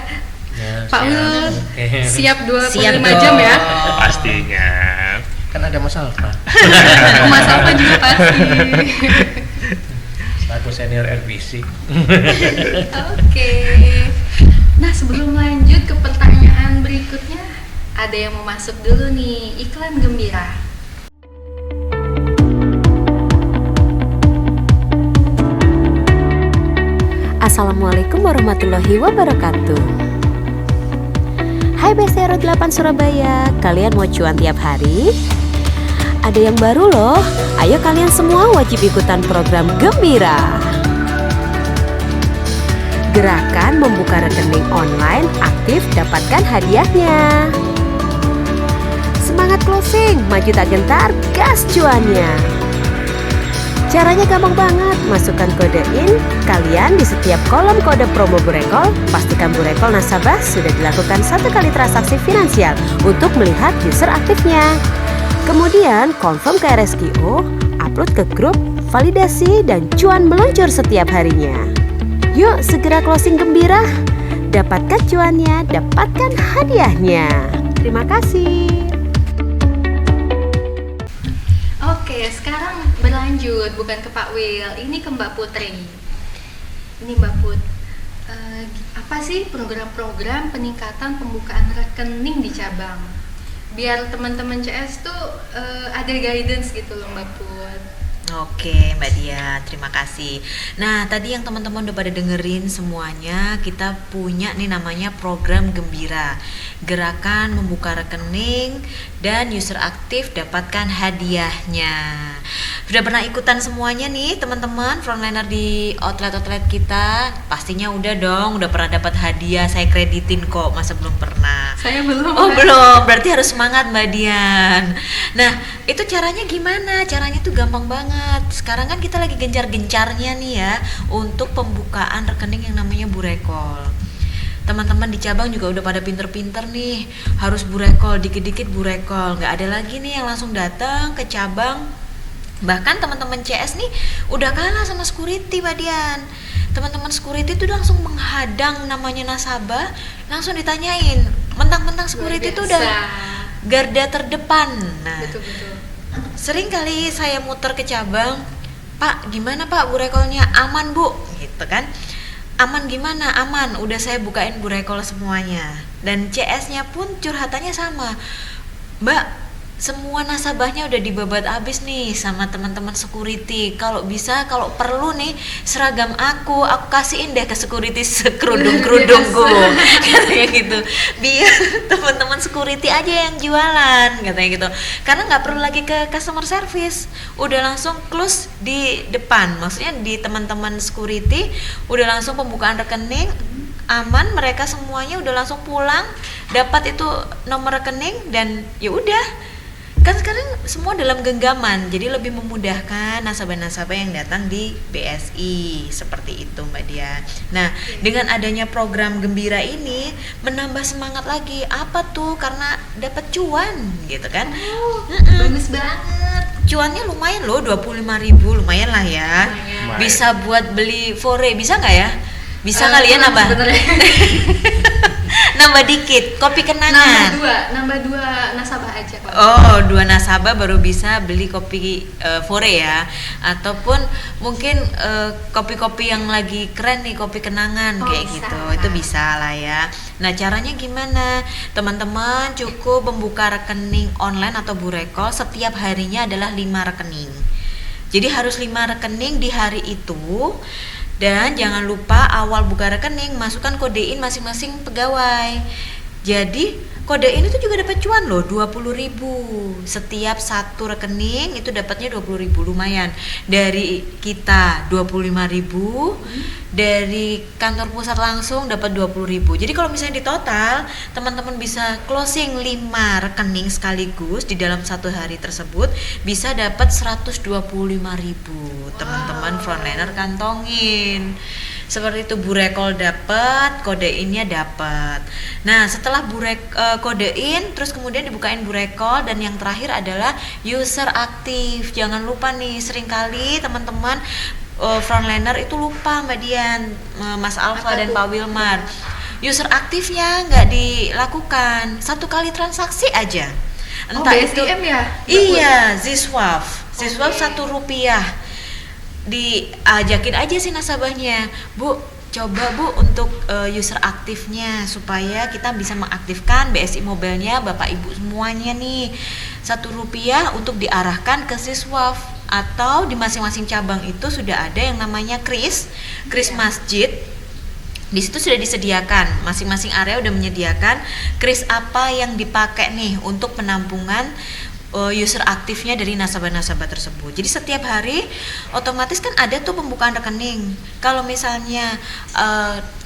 Ya, Pak Wil siap 25 Siap jam ya. Pastinya. Kan ada masalah Pak. Mas Alfa juga pasti. Aku senior RBC. Oke. Nah, sebelum lanjut ke pertanyaan berikutnya, ada yang mau masuk dulu nih, iklan gembira. Assalamualaikum warahmatullahi wabarakatuh. Hai BCR 8 Surabaya, kalian mau cuan tiap hari? ada yang baru loh. Ayo kalian semua wajib ikutan program Gembira. Gerakan membuka rekening online, aktif dapatkan hadiahnya. Semangat closing, maju tak gentar, gas cuannya. Caranya gampang banget, masukkan kode IN kalian di setiap kolom kode promo Burekol. Pastikan Burekol nasabah sudah dilakukan 1 kali transaksi finansial untuk melihat user aktifnya. Kemudian confirm ke RSQO, upload ke grup, validasi, dan cuan meluncur setiap harinya. Yuk segera closing Gembira, dapatkan cuannya, dapatkan hadiahnya. Terima kasih. Oke, sekarang berlanjut bukan ke Pak Wil, ini ke Mbak Putri. Ini Mbak Put, apa sih program-program peningkatan pembukaan rekening di cabang? Biar teman-teman CS tuh ada guidance gitu loh Mbak Put. Oke Mbak Dia, terima kasih. Nah tadi yang teman-teman udah pada dengerin semuanya, kita punya nih namanya program Gembira, gerakan membuka rekening dan user aktif dapatkan hadiahnya. Sudah pernah ikutan semuanya nih teman-teman frontliner di outlet-outlet kita? Pastinya udah dong, udah pernah dapat hadiah, saya kreditin kok, masa belum pernah? Saya belum. Oh belum, berarti harus semangat Mbak Dian. Nah itu caranya gimana? Caranya tuh gampang banget. Sekarang kan kita lagi gencar-gencarnya nih ya untuk pembukaan rekening yang namanya Burekol. Teman-teman di cabang juga udah pada pinter-pinter nih, harus Burekol, dikit-dikit Burekol. Nggak ada lagi nih yang langsung datang ke cabang. Bahkan teman-teman CS nih udah kalah sama security Mbak Dian. Teman-teman security tuh langsung menghadang namanya nasabah, langsung ditanyain. Mentang-mentang security tuh udah garda terdepan. Nah, Betul-betul. sering kali saya muter ke cabang, Pak gimana Pak Burekolnya, aman Bu, gitu kan. Aman gimana? Aman, udah saya bukain Burekol semuanya. Dan CS-nya pun curhatannya sama, Mbak semua nasabahnya udah dibabat habis nih sama teman-teman security. Kalau bisa, kalau perlu nih seragam aku kasihin deh ke security sekerudung-kerudungku katanya gitu, biar teman-teman security aja yang jualan katanya gitu, karena nggak perlu lagi ke customer service, udah langsung close di depan, maksudnya di teman-teman security udah langsung pembukaan rekening aman, mereka semuanya udah langsung pulang dapat itu nomor rekening dan ya udah. Kan sekarang semua dalam genggaman, jadi lebih memudahkan nasabah-nasabah yang datang di BSI, seperti itu Mbak Dia. Nah, dengan adanya program Gembira ini menambah semangat lagi. Apa tuh? Karena dapat cuan gitu kan. Bagus banget. Cuannya lumayan loh, 25.000, lumayan lah ya. Lumayan. Bisa buat beli fore, bisa nggak ya? Bisa kali ya nambah. Nambah dikit, kopi kenangan. Nambah dua nasabah aja Pak. Oh, 2 nasabah baru bisa beli kopi fore ya. Ataupun mungkin kopi-kopi yang lagi keren nih, kopi kenangan kayak bisa gitu. lah. Itu bisa lah ya. Nah, caranya gimana? Teman-teman cukup membuka rekening online atau Burekol, setiap harinya adalah 5 rekening. Jadi harus 5 rekening di hari itu. Dan jangan lupa awal buka rekening masukkan kode IN masing-masing pegawai. Jadi kode IN itu juga dapat cuan loh, 20.000. Setiap satu rekening itu dapatnya 20.000, lumayan. Dari kita 25.000, dari kantor pusat langsung dapat 20.000. Jadi kalau misalnya di total teman-teman bisa closing 5 rekening sekaligus di dalam satu hari tersebut bisa dapat 125.000. Teman-teman frontliner kantongin. Seperti itu, Burekol dapat, kode IN-nya dapat. Nah, setelah kode IN terus kemudian dibukain Burekol dan yang terakhir adalah user aktif. Jangan lupa nih, seringkali teman-teman frontliner itu lupa Mbak Dian, Mas Alfa dan Pak Wilmar. User aktifnya nggak dilakukan, 1 kali transaksi aja. Entah itu BSDM ya? Iya, Ziswaf Rp1. Diajakin aja sih nasabahnya, Bu, coba Bu untuk user aktifnya supaya kita bisa mengaktifkan BSI Mobile-nya Bapak Ibu semuanya nih, Rp1 untuk diarahkan ke Siswaf. Atau di masing-masing cabang itu sudah ada yang namanya kris masjid. Di situ sudah disediakan, masing-masing area udah menyediakan kris apa yang dipakai nih untuk penampungan user aktifnya dari nasabah-nasabah tersebut. Jadi setiap hari otomatis kan ada tuh pembukaan rekening. Kalau misalnya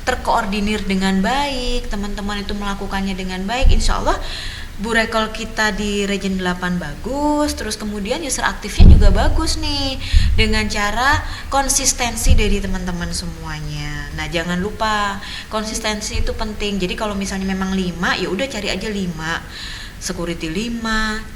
terkoordinir dengan baik, teman-teman itu melakukannya dengan baik, insya Allah Bu Rekol kita di Region 8 bagus, terus kemudian user aktifnya juga bagus nih, dengan cara konsistensi dari teman-teman semuanya. Nah, jangan lupa konsistensi itu penting. Jadi kalau misalnya memang 5, ya udah cari aja 5. Security 5,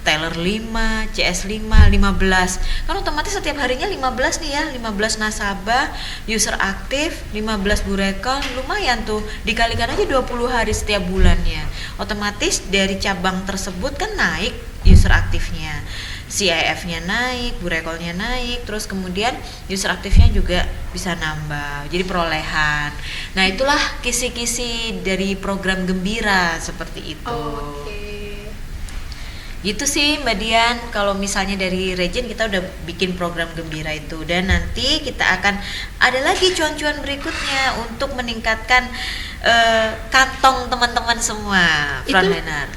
teller 5, CS 5, 15. Kan otomatis setiap harinya 15 nih ya, 15 nasabah, user aktif, 15 Bu Rekol, lumayan tuh. Dikalikan aja 20 hari setiap bulannya. Otomatis dari cabang tersebut kan naik user aktifnya. CIF-nya naik, Bu Rekolnya naik, terus kemudian user aktifnya juga bisa nambah. Jadi perolehan. Nah, itulah kisi-kisi dari program Gembira seperti itu. Gitu sih Mbak Dian, kalau misalnya dari Region kita udah bikin program Gembira itu, dan nanti kita akan ada lagi cuan-cuan berikutnya untuk meningkatkan kantong teman-teman semua frontliner.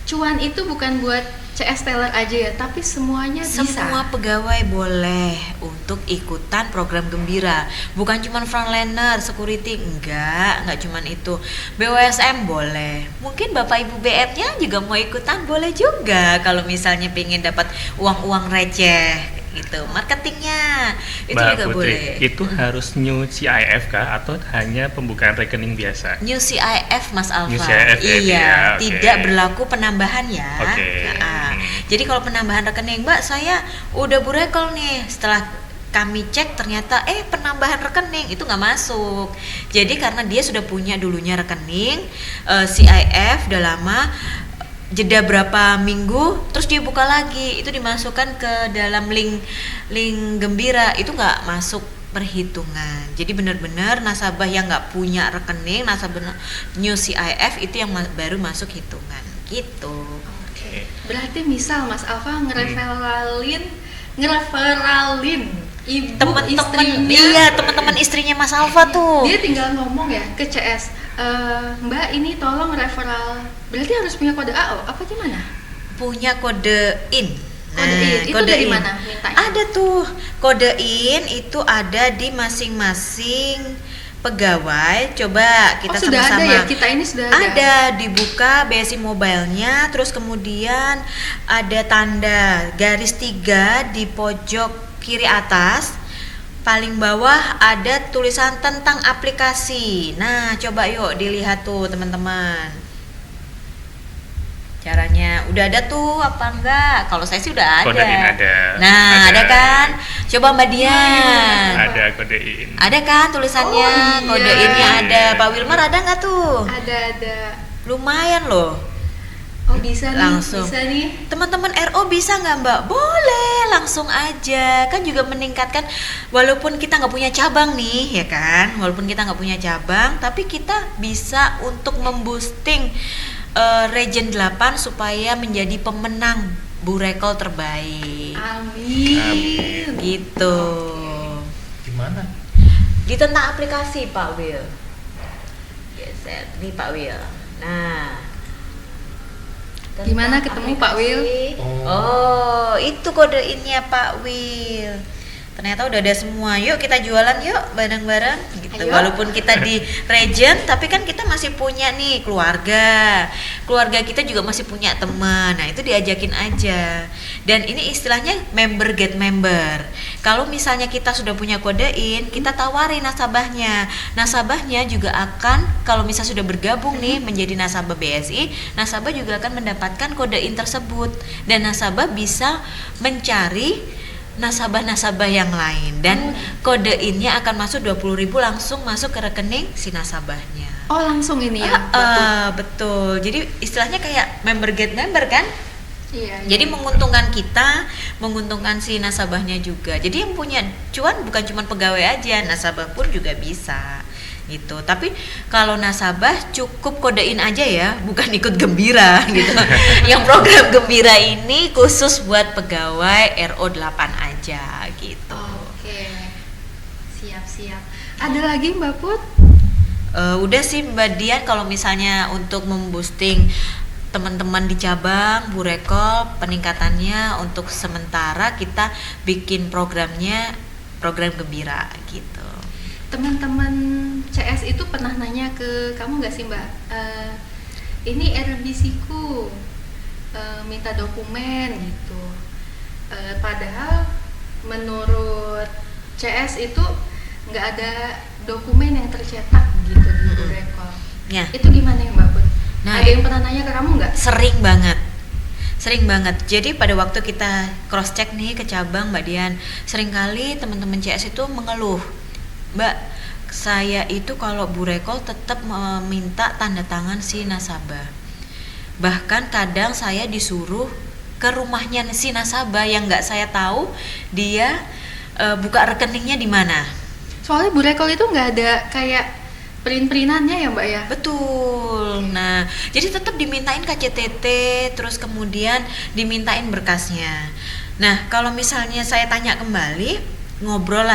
Cuan itu bukan buat CS Teller aja ya, tapi semuanya bisa. Semua pegawai boleh untuk ikutan program Gembira. Bukan cuma frontliner, security, enggak cuma itu. BWSM boleh. Mungkin Bapak Ibu BM-nya juga mau ikutan, boleh juga kalau misalnya pengen dapat uang-uang receh gitu. Marketingnya itu Mbak juga Putri, boleh. itu harus new CIF kah atau hanya pembukaan rekening biasa? New CIF Mas Alfa. New CIF ya, iya, oke. tidak berlaku penambahan ya. Oke. Nah, jadi kalau penambahan rekening, Mbak, saya udah Bu Rekol nih, setelah kami cek ternyata penambahan rekening itu nggak masuk. Jadi karena dia sudah punya dulunya rekening CIF udah lama, jeda berapa minggu terus dia buka lagi, itu dimasukkan ke dalam link Gembira, itu nggak masuk perhitungan. Jadi benar-benar nasabah yang nggak punya rekening, nasabah new CIF itu yang baru masuk hitungan gitu. Oke. Berarti misal Mas Alfa ngereferalin ibu Teman-teman, istrinya, iya, teman-teman istrinya Mas Alfa tuh. dia tinggal ngomong ya ke CS, Mbak ini tolong referral, berarti harus punya kode AO apa gimana? Punya kode IN. Kode IN, itu dari IN. mana mintanya? Ada tuh, kode IN itu ada di masing-masing pegawai. Coba kita sudah sama-sama. ada ya, kita ini sudah ada. Ada, dibuka BSI Mobile-nya, terus kemudian ada tanda garis 3 di pojok kiri atas. Paling bawah ada tulisan tentang aplikasi. Nah, coba yuk dilihat tuh teman-teman. Caranya udah ada tuh apa enggak? Kalau saya sih udah ada. Kode IN ada. Nah, ada kan? Coba Mbak Dian. Ada kode IN. Ada kan tulisannya? Oh, iya. Kode IN-nya ada. Pak Wilmar ada nggak tuh? Ada. Lumayan loh. Oh bisa nih, Langsung. bisa nih. Teman-teman RO bisa nggak Mbak? Boleh, langsung aja. Kan juga meningkatkan, walaupun kita nggak punya cabang nih, ya kan? Walaupun kita nggak punya cabang, tapi kita bisa untuk memboosting Region 8 supaya menjadi pemenang Bu Rekol terbaik. Amin. Gitu. Gimana? Di tentang aplikasi Pak Will. Geser nih Pak Will. Nah, Gimana tentang ketemu Pak Will? aplikasi. Oh, itu kode innya Pak Will. Ternyata udah ada semua. Yuk kita jualan yuk bareng-bareng gitu. Ayo. Walaupun kita di region, tapi kan kita masih punya nih keluarga. Keluarga kita juga masih punya teman. Nah, itu diajakin aja. Dan ini istilahnya member get member. Kalau misalnya kita sudah punya kode in, kita tawarin nasabahnya. Nasabahnya juga akan, kalau misalnya sudah bergabung nih menjadi nasabah BSI, nasabah juga akan mendapatkan kode in tersebut. Dan nasabah bisa mencari nasabah-nasabah yang lain, dan kode in-nya akan masuk 20.000 langsung masuk ke rekening si nasabahnya. Oh langsung ini ya? Betul. Jadi istilahnya kayak member get member kan? Iya. Jadi menguntungkan kita, menguntungkan si nasabahnya juga. Jadi yang punya cuan bukan cuma pegawai aja, nasabah pun juga bisa gitu. Tapi kalau nasabah cukup kodein aja ya, bukan ikut Gembira gitu. Yang program Gembira ini khusus buat pegawai RO 8 aja gitu. Oke. Siap. Ada lagi Mbak Put? Udah sih Mbak Dian, kalau misalnya untuk memboosting teman-teman di cabang Burekol peningkatannya untuk sementara kita bikin programnya program gembira gitu. Teman-teman CS itu pernah nanya ke kamu nggak sih Mbak? Ini RBC ku minta dokumen gitu. Padahal menurut CS itu nggak ada dokumen yang tercetak gitu di Burekol. Ya. Itu gimana ya Mbak Put? Nah, ada yang pernah nanya ke kamu nggak? Sering banget. Jadi pada waktu kita cross check nih ke cabang Mbak Dian, seringkali teman-teman CS itu mengeluh, Mbak, saya itu kalau Burekol tetap meminta tanda tangan si nasabah. Bahkan kadang saya disuruh ke rumahnya si nasabah yang nggak saya tahu dia buka rekeningnya di mana. Soalnya Burekol itu nggak ada kayak print-printannya ya Mbak ya? Betul. Nah, jadi tetap dimintain KCTT, terus kemudian dimintain berkasnya. Nah, kalau misalnya saya tanya kembali, ngobrol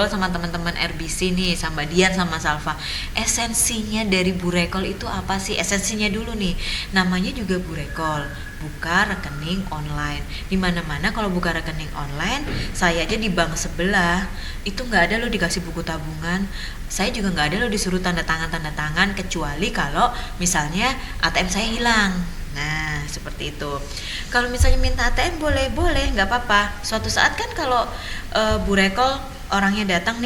sama teman-teman RBC nih, sama Dian sama Salva. Esensinya dari Burekol itu apa sih? Esensinya dulu nih, namanya juga Burekol, buka rekening online. Di mana-mana kalau buka rekening online, saya aja di bank sebelah itu nggak ada loh dikasih buku tabungan. Saya juga nggak ada loh disuruh tanda tangan kecuali kalau misalnya ATM saya hilang. Nah, seperti itu. Kalau misalnya minta ATM boleh, nggak apa-apa. Suatu saat kan kalau Burekol orangnya datang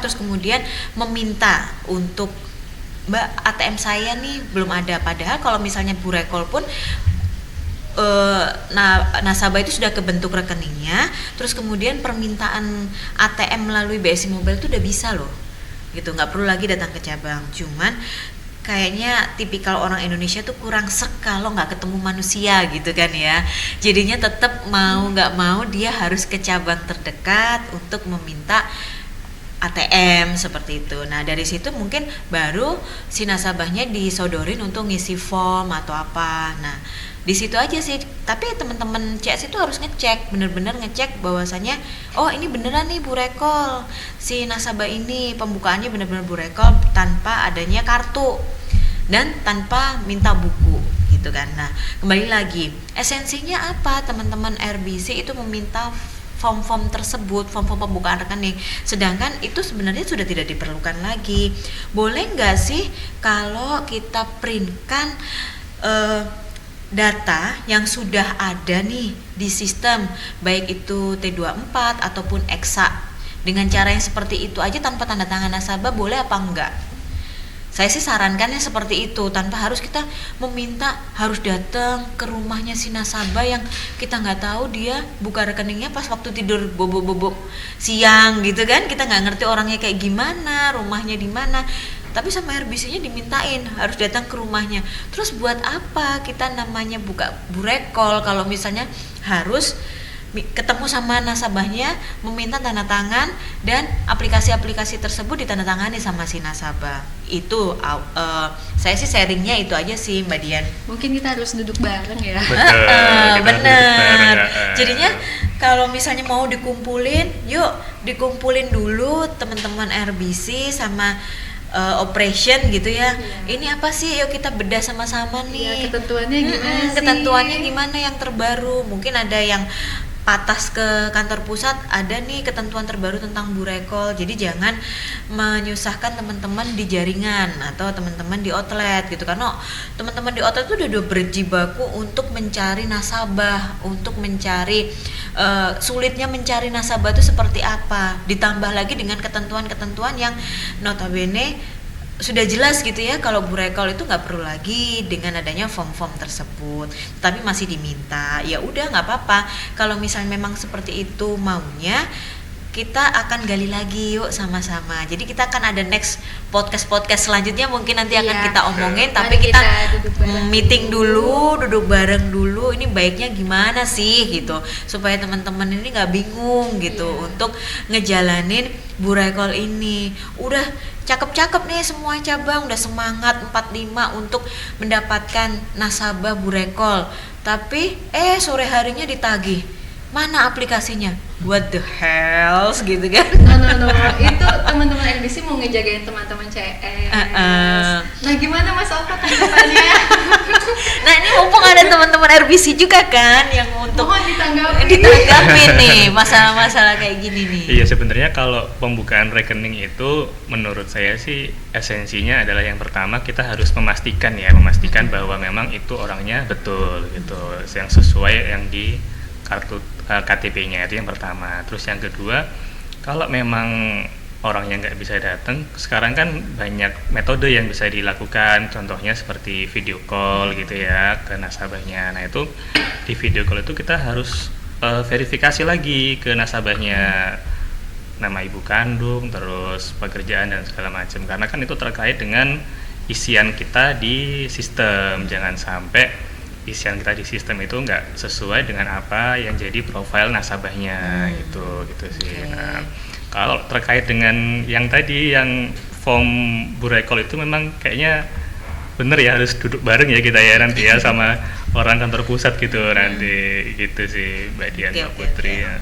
terus kemudian meminta untuk Mbak, ATM saya nih belum ada. Padahal kalau misalnya Burekol pun nasabah itu sudah kebentuk rekeningnya, terus kemudian permintaan ATM melalui BSI Mobile itu udah bisa loh, gitu, nggak perlu lagi datang ke cabang. Cuman kayaknya tipikal orang Indonesia tuh kurang sek kalau nggak ketemu manusia gitu kan ya, jadinya tetap mau nggak mau dia harus ke cabang terdekat untuk meminta ATM seperti itu. Nah dari situ mungkin baru si nasabahnya disodorin untuk ngisi form atau apa. Nah di situ aja sih. Tapi teman-teman CS itu harus ngecek, bener-bener ngecek bahwasanya oh ini beneran nih Burekol, si nasabah ini pembukaannya bener-bener Burekol tanpa adanya kartu dan tanpa minta buku gitu kan. Nah kembali lagi, esensinya apa? Teman-teman RBC itu meminta form-form tersebut, form-form pembukaan rekening, sedangkan itu sebenarnya sudah tidak diperlukan lagi. Boleh nggak sih kalau kita printkan data yang sudah ada nih di sistem, baik itu T24 ataupun EXA, dengan cara yang seperti itu aja tanpa tanda tangan nasabah, boleh apa enggak? Saya sih sarankannya seperti itu, tanpa harus kita meminta harus datang ke rumahnya si nasabah yang kita nggak tahu dia buka rekeningnya pas waktu tidur bobo-bobo siang gitu kan, kita nggak ngerti orangnya kayak gimana, rumahnya di mana, tapi sama RBC-nya dimintain harus datang ke rumahnya. Terus buat apa kita namanya buka Burekol kalau misalnya harus ketemu sama nasabahnya, meminta tanda tangan dan aplikasi-aplikasi tersebut ditandatangani sama si nasabah. Itu saya sih sharingnya itu aja sih Mbak Dian. Mungkin kita harus duduk bareng ya. Bener. Jadinya kalau misalnya mau dikumpulin, yuk dikumpulin dulu teman-teman RBC sama operation gitu ya. Ini apa sih? Yuk kita bedah sama-sama nih. Ya, ketentuannya gimana sih? Ketentuannya gimana yang terbaru? Mungkin ada yang patas ke kantor pusat, ada nih ketentuan terbaru tentang Burekol. Jadi jangan menyusahkan teman-teman di jaringan atau teman-teman di outlet gitu, karena teman-teman di outlet itu udah berjibaku untuk mencari nasabah, untuk mencari sulitnya mencari nasabah itu seperti apa. Ditambah lagi dengan ketentuan-ketentuan yang notabene sudah jelas gitu ya, kalau Burekol itu nggak perlu lagi dengan adanya form-form tersebut, tapi masih diminta. Ya udah nggak apa-apa, kalau misalnya memang seperti itu maunya, kita akan gali lagi yuk sama-sama. Jadi kita akan ada next podcast selanjutnya mungkin nanti akan kita omongin, tapi kita meeting dulu, duduk bareng dulu, ini baiknya gimana sih gitu, supaya teman-teman ini nggak bingung gitu untuk ngejalanin Burekol ini. Udah cakep-cakep nih semua cabang, udah semangat 45 untuk mendapatkan nasabah Burekol, tapi sore harinya ditagih mana aplikasinya, what the hell gitu kan. No, itu teman-teman RBC mau ngejagain teman-teman CS. Nah gimana Mas Alfa tanggapannya? Nah ini mumpung ada teman-teman RBC juga kan yang untuk Mohon ditanggapi. ditanggapin nih masalah-masalah kayak gini nih. Iya, sebenarnya kalau pembukaan rekening itu menurut saya sih esensinya adalah yang pertama kita harus memastikan bahwa memang itu orangnya betul gitu, yang sesuai yang di kartu KTP-nya, itu yang pertama. Terus yang kedua, kalau memang orangnya nggak bisa datang, sekarang kan banyak metode yang bisa dilakukan, contohnya seperti video call gitu ya ke nasabahnya. Nah itu di video call itu kita harus verifikasi lagi ke nasabahnya, nama ibu kandung, terus pekerjaan dan segala macam, karena kan itu terkait dengan isian kita di sistem. Jangan sampai isian kita di sistem itu nggak sesuai dengan apa yang jadi profil nasabahnya, gitu sih. Okay. Nah, kalau terkait dengan yang tadi yang form burekol itu memang kayaknya bener ya, harus duduk bareng ya kita ya nanti ya sama orang kantor pusat gitu nanti, gitu sih Mbak Dian, Mbak Putri ya.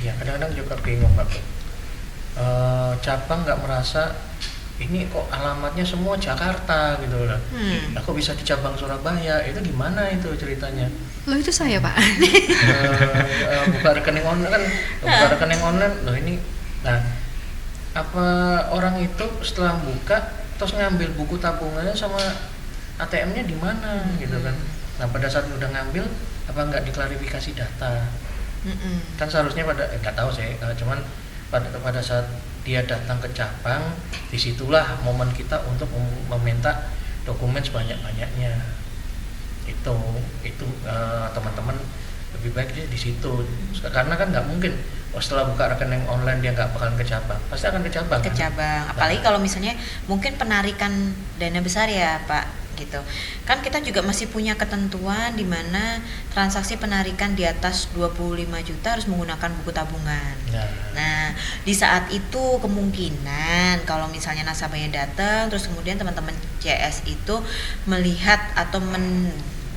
Iya, kadang-kadang juga bingung Pak. Cabang nggak merasa ini kok alamatnya semua Jakarta gitu loh. Aku bisa di cabang Surabaya, itu gimana itu ceritanya? Loh itu saya Pak. Buka rekening online kan, buka rekening online loh ini. Nah, apa orang itu setelah buka terus ngambil buku tabungannya sama ATM-nya di mana gitu kan? Nah pada saat udah ngambil apa nggak diklarifikasi data? Kan seharusnya nggak tahu sih, cuman pada saat dia datang ke cabang, disitulah momen kita untuk meminta dokumen sebanyak-banyaknya. Itu teman-teman lebih baik dia di situ, karena kan nggak mungkin setelah buka rekening online dia nggak bakalan ke cabang, pasti akan ke cabang. Ke cabang, apalagi kalau misalnya mungkin penarikan dana besar ya Pak gitu. Kan kita juga masih punya ketentuan di mana transaksi penarikan di atas 25 juta harus menggunakan buku tabungan. Nah, di saat itu kemungkinan kalau misalnya nasabahnya datang terus kemudian teman-teman CS itu melihat atau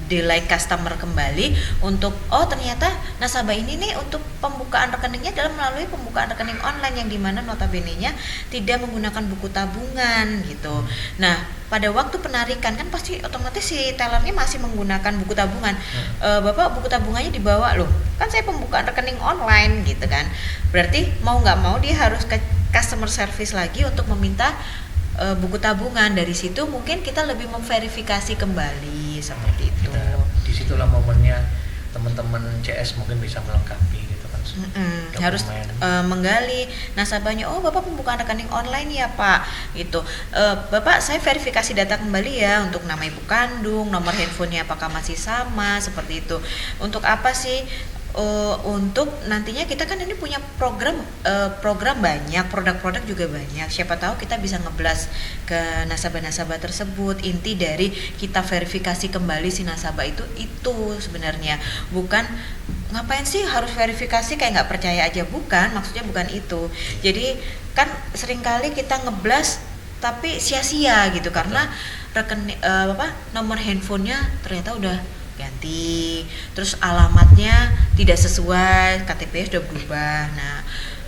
delay customer kembali untuk ternyata nasabah ini nih untuk pembukaan rekeningnya adalah melalui pembukaan rekening online yang dimana notabene-nya tidak menggunakan buku tabungan gitu. Nah pada waktu penarikan kan pasti otomatis si tellernya masih menggunakan buku tabungan. Bapak buku tabungannya dibawa loh, kan saya pembukaan rekening online gitu kan. Berarti mau nggak mau dia harus ke customer service lagi untuk meminta buku tabungan. Dari situ mungkin kita lebih memverifikasi kembali seperti itu. Disitulah momennya teman-teman CS mungkin bisa melengkapi gitu kan. Harus menggali nasabahnya. Oh bapak pembukaan rekening online ya pak gitu. Bapak saya verifikasi data kembali ya untuk nama ibu kandung, nomor handphonenya apakah masih sama seperti itu. Untuk apa sih? Untuk nantinya kita kan ini punya program banyak, produk-produk juga banyak. Siapa tahu kita bisa ngeblas ke nasabah-nasabah tersebut. Inti dari kita verifikasi kembali si nasabah itu sebenarnya bukan ngapain sih harus verifikasi kayak nggak percaya aja, bukan, maksudnya bukan itu. Jadi kan seringkali kita ngeblas tapi sia-sia gitu karena nomor handphonenya ternyata udah ganti, terus alamatnya tidak sesuai, KTP sudah berubah. Nah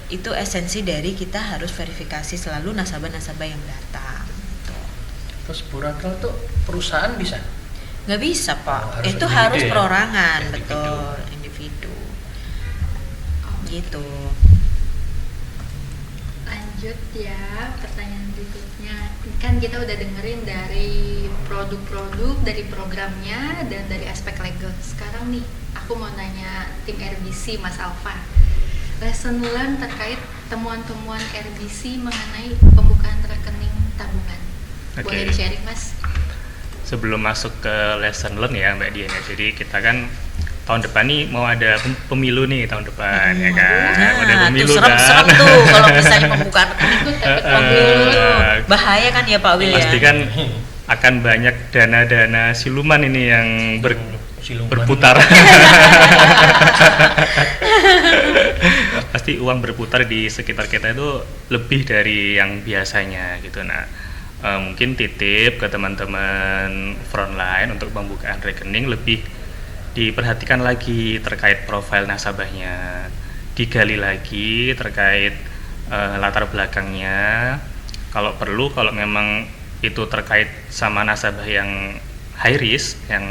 itu esensi dari kita harus verifikasi selalu nasabah-nasabah yang datang gitu. Terus burekol tuh perusahaan bisa? Nggak bisa pak, itu individu harus ya? perorangan. Individu. Betul, individu gitu. Lanjut ya, pertanyaan berikutnya. Kan kita udah dengerin dari produk-produk, dari programnya, dan dari aspek legal. Sekarang nih, aku mau nanya tim RBC, Mas Alfa. Lesson learn terkait temuan-temuan RBC mengenai pembukaan rekening tabungan. Boleh di-sharing, Mas? Sebelum masuk ke lesson learn ya Mbak Dian ya, jadi kita kan tahun depan nih mau ada pemilu nih tahun depan ya kan. Ada pemilu tuh serem tuh kalau misalnya pembukaan rekening pemilu bahaya kan ya Pak Wil ya. Pasti kan akan banyak dana-dana siluman ini yang berputar. Pasti uang berputar di sekitar kita itu lebih dari yang biasanya gitu. Nah mungkin titip ke teman-teman frontline untuk pembukaan rekening lebih diperhatikan lagi terkait profil nasabahnya, digali lagi terkait latar belakangnya. Kalau perlu, kalau memang itu terkait sama nasabah yang high risk, yang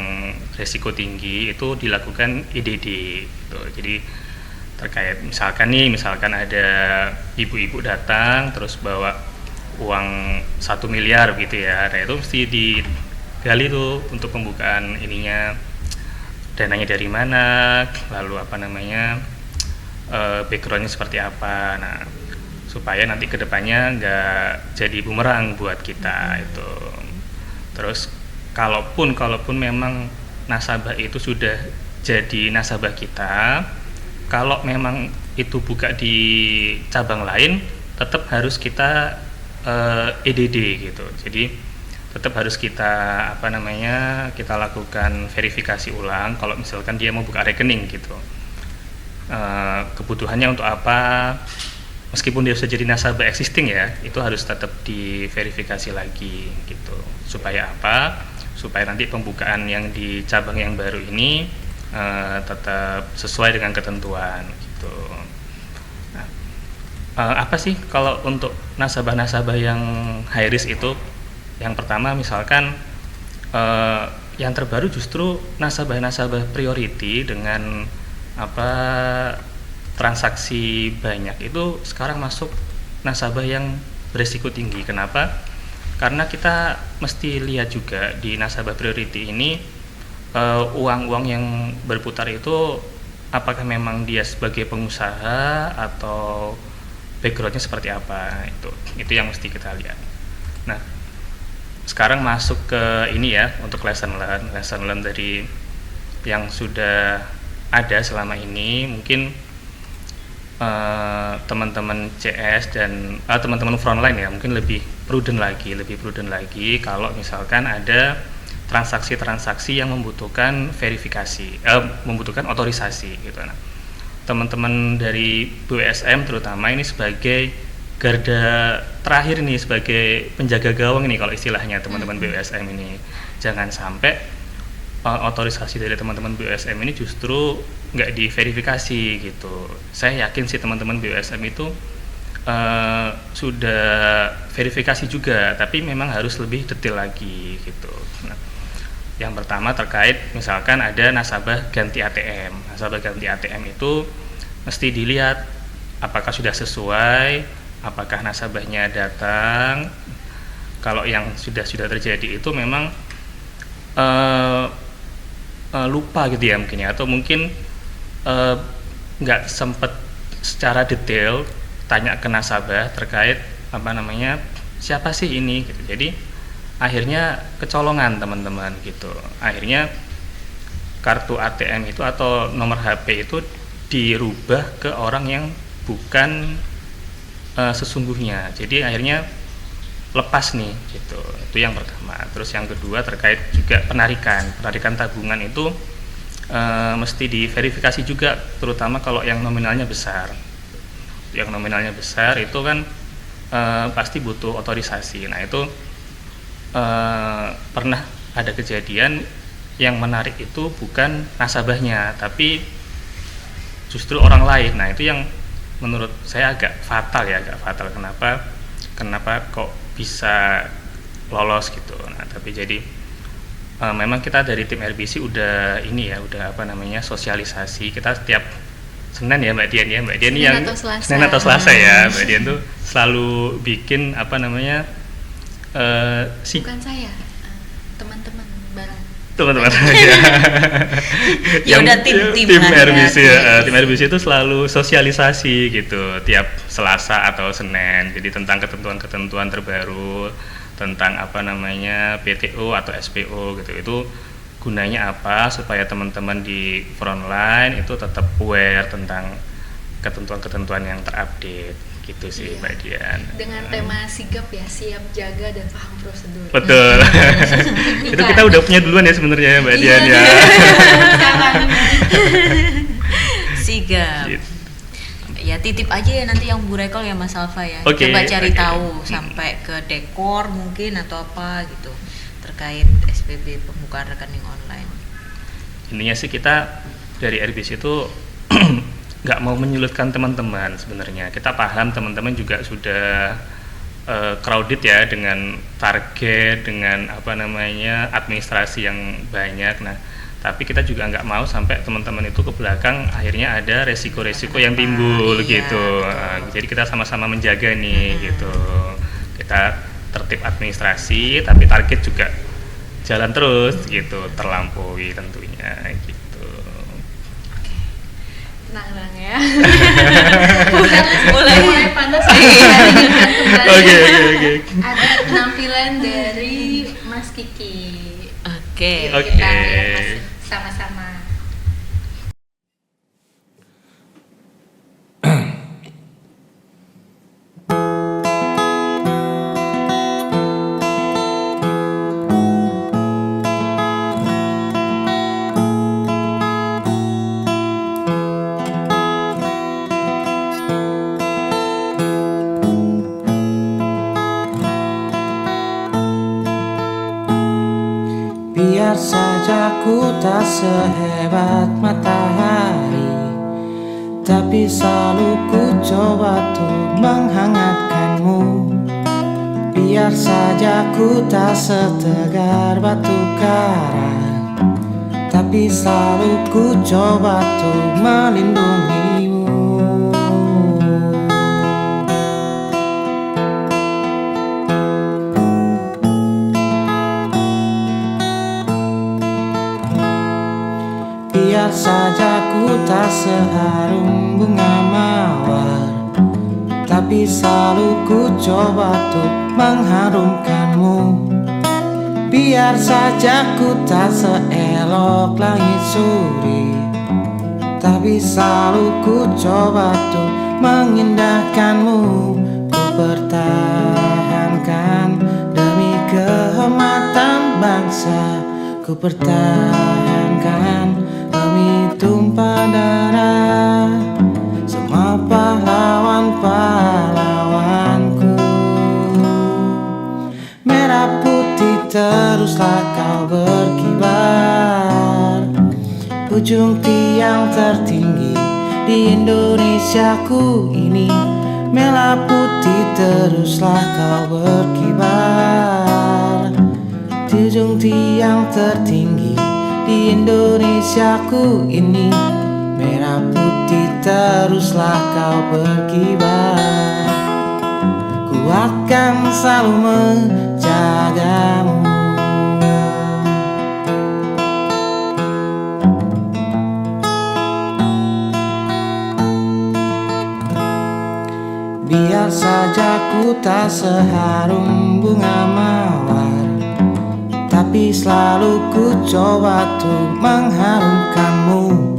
risiko tinggi, itu dilakukan EDD gitu. Jadi terkait misalkan ada ibu-ibu datang terus bawa uang 1 miliar gitu ya, nah itu mesti digali tuh untuk pembukaan ininya, dananya dari mana, lalu backgroundnya seperti apa, nah supaya nanti kedepannya nggak jadi bumerang buat kita itu. Terus kalaupun memang nasabah itu sudah jadi nasabah kita, kalau memang itu buka di cabang lain, tetap harus kita EDD gitu. Jadi tetap harus kita kita lakukan verifikasi ulang kalau misalkan dia mau buka rekening gitu. Kebutuhannya untuk apa? Meskipun dia sudah jadi nasabah existing ya, itu harus tetap diverifikasi lagi gitu. Supaya apa? Supaya nanti pembukaan yang di cabang yang baru ini tetap sesuai dengan ketentuan gitu. Apa sih kalau untuk nasabah-nasabah yang high risk itu? Yang pertama misalkan yang terbaru justru nasabah-nasabah priority dengan transaksi banyak itu sekarang masuk nasabah yang berisiko tinggi. Kenapa? Karena kita mesti lihat juga di nasabah priority ini uang-uang yang berputar itu apakah memang dia sebagai pengusaha atau backgroundnya seperti apa, itu yang mesti kita lihat. Nah, sekarang masuk ke ini ya, untuk lesson learn dari yang sudah ada selama ini. Mungkin teman-teman CS dan teman-teman frontline ya mungkin lebih prudent lagi kalau misalkan ada transaksi-transaksi yang membutuhkan verifikasi, membutuhkan otorisasi gitu. Nah, teman-teman dari BWSM terutama ini sebagai garda terakhir nih, sebagai penjaga gawang ini kalau istilahnya teman-teman BWSM ini, jangan sampai otorisasi dari teman-teman BWSM ini justru nggak diverifikasi gitu. Saya yakin sih teman-teman BWSM itu sudah verifikasi juga, tapi memang harus lebih detail lagi gitu. Nah, yang pertama terkait misalkan ada nasabah ganti ATM. Nasabah ganti ATM itu mesti dilihat apakah sudah sesuai, apakah nasabahnya datang. Kalau yang sudah terjadi itu memang lupa gitu ya mungkin ya, atau mungkin nggak sempat secara detail tanya ke nasabah terkait siapa sih ini gitu. Jadi akhirnya kecolongan teman-teman gitu. Akhirnya kartu ATM itu atau nomor HP itu dirubah ke orang yang bukan sesungguhnya. Jadi akhirnya lepas nih gitu. Itu yang pertama. Terus yang kedua terkait juga penarikan tabungan itu mesti diverifikasi juga, terutama kalau yang nominalnya besar. Yang nominalnya besar itu kan pasti butuh otorisasi. Nah itu pernah ada kejadian yang menarik itu bukan nasabahnya tapi justru orang lain. Nah itu yang menurut saya agak fatal. Kenapa kok bisa lolos gitu. Nah tapi jadi memang kita dari tim RBC udah sosialisasi. Kita setiap Senin ya Mbak Dian yang Senin atau Selasa ya Mbak Dian tuh selalu bikin bukan saya, teman-teman bareng. Teman-teman ya. Ya udah tim RBC ya. Tim RBC itu selalu sosialisasi gitu tiap Selasa atau Senin. Jadi tentang ketentuan-ketentuan terbaru tentang PTO atau SPO gitu. Itu gunanya apa supaya teman-teman di frontline itu tetap aware tentang ketentuan-ketentuan yang terupdate gitu sih Mbak Dian. Dengan tema sigap ya, siap jaga dan paham prosedur. Betul. Itu kita udah punya duluan ya sebenarnya Mbak Dian ya. Sigap. Gitu. Ya titip aja ya nanti yang Bu Rekol ya Mas Alfa ya. Coba cari tahu sampai ke dekor mungkin atau apa gitu terkait SPB pembukaan rekening online. Intinya sih kita dari RBC itu nggak mau menyulitkan teman-teman sebenarnya. Kita paham teman-teman juga sudah crowded ya dengan target, dengan administrasi yang banyak. Nah, tapi kita juga nggak mau sampai teman-teman itu ke belakang akhirnya ada resiko-resiko yang timbul gitu. Jadi kita sama-sama menjaga nih gitu. Kita tertib administrasi, tapi target juga jalan terus gitu, terlampaui tentunya gitu. Tenang ya. mulai panas. Oke. Ada penampilan dari Mas Kiki. Oke. Kita lihat sama-sama. Biar saja ku tak sehebat matahari, tapi selalu ku coba untuk menghangatkanmu. Biar saja ku tak setegar batu karang, tapi selalu ku coba untuk melindungimu. Biar saja ku tak seharum bunga mawar, tapi selalu ku coba untuk mengharumkanmu. Biar saja ku tak seelok langit suri, tapi selalu ku coba untuk mengindahkanmu. Ku pertahankan demi kehormatan bangsa, ku pertahankan demi tumpah darah semua pahlawan-pahlawanku. Merah putih teruslah kau berkibar, ujung tiang tertinggi di Indonesiaku ini. Merah putih teruslah kau berkibar, di ujung tiang tertinggi di Indonesiaku ini. Merah putih teruslah kau berkibar, ku akan selalu menjagamu. Biar saja ku tak seharum bunga mawar, tapi selalu ku coba untuk mengharumkanmu.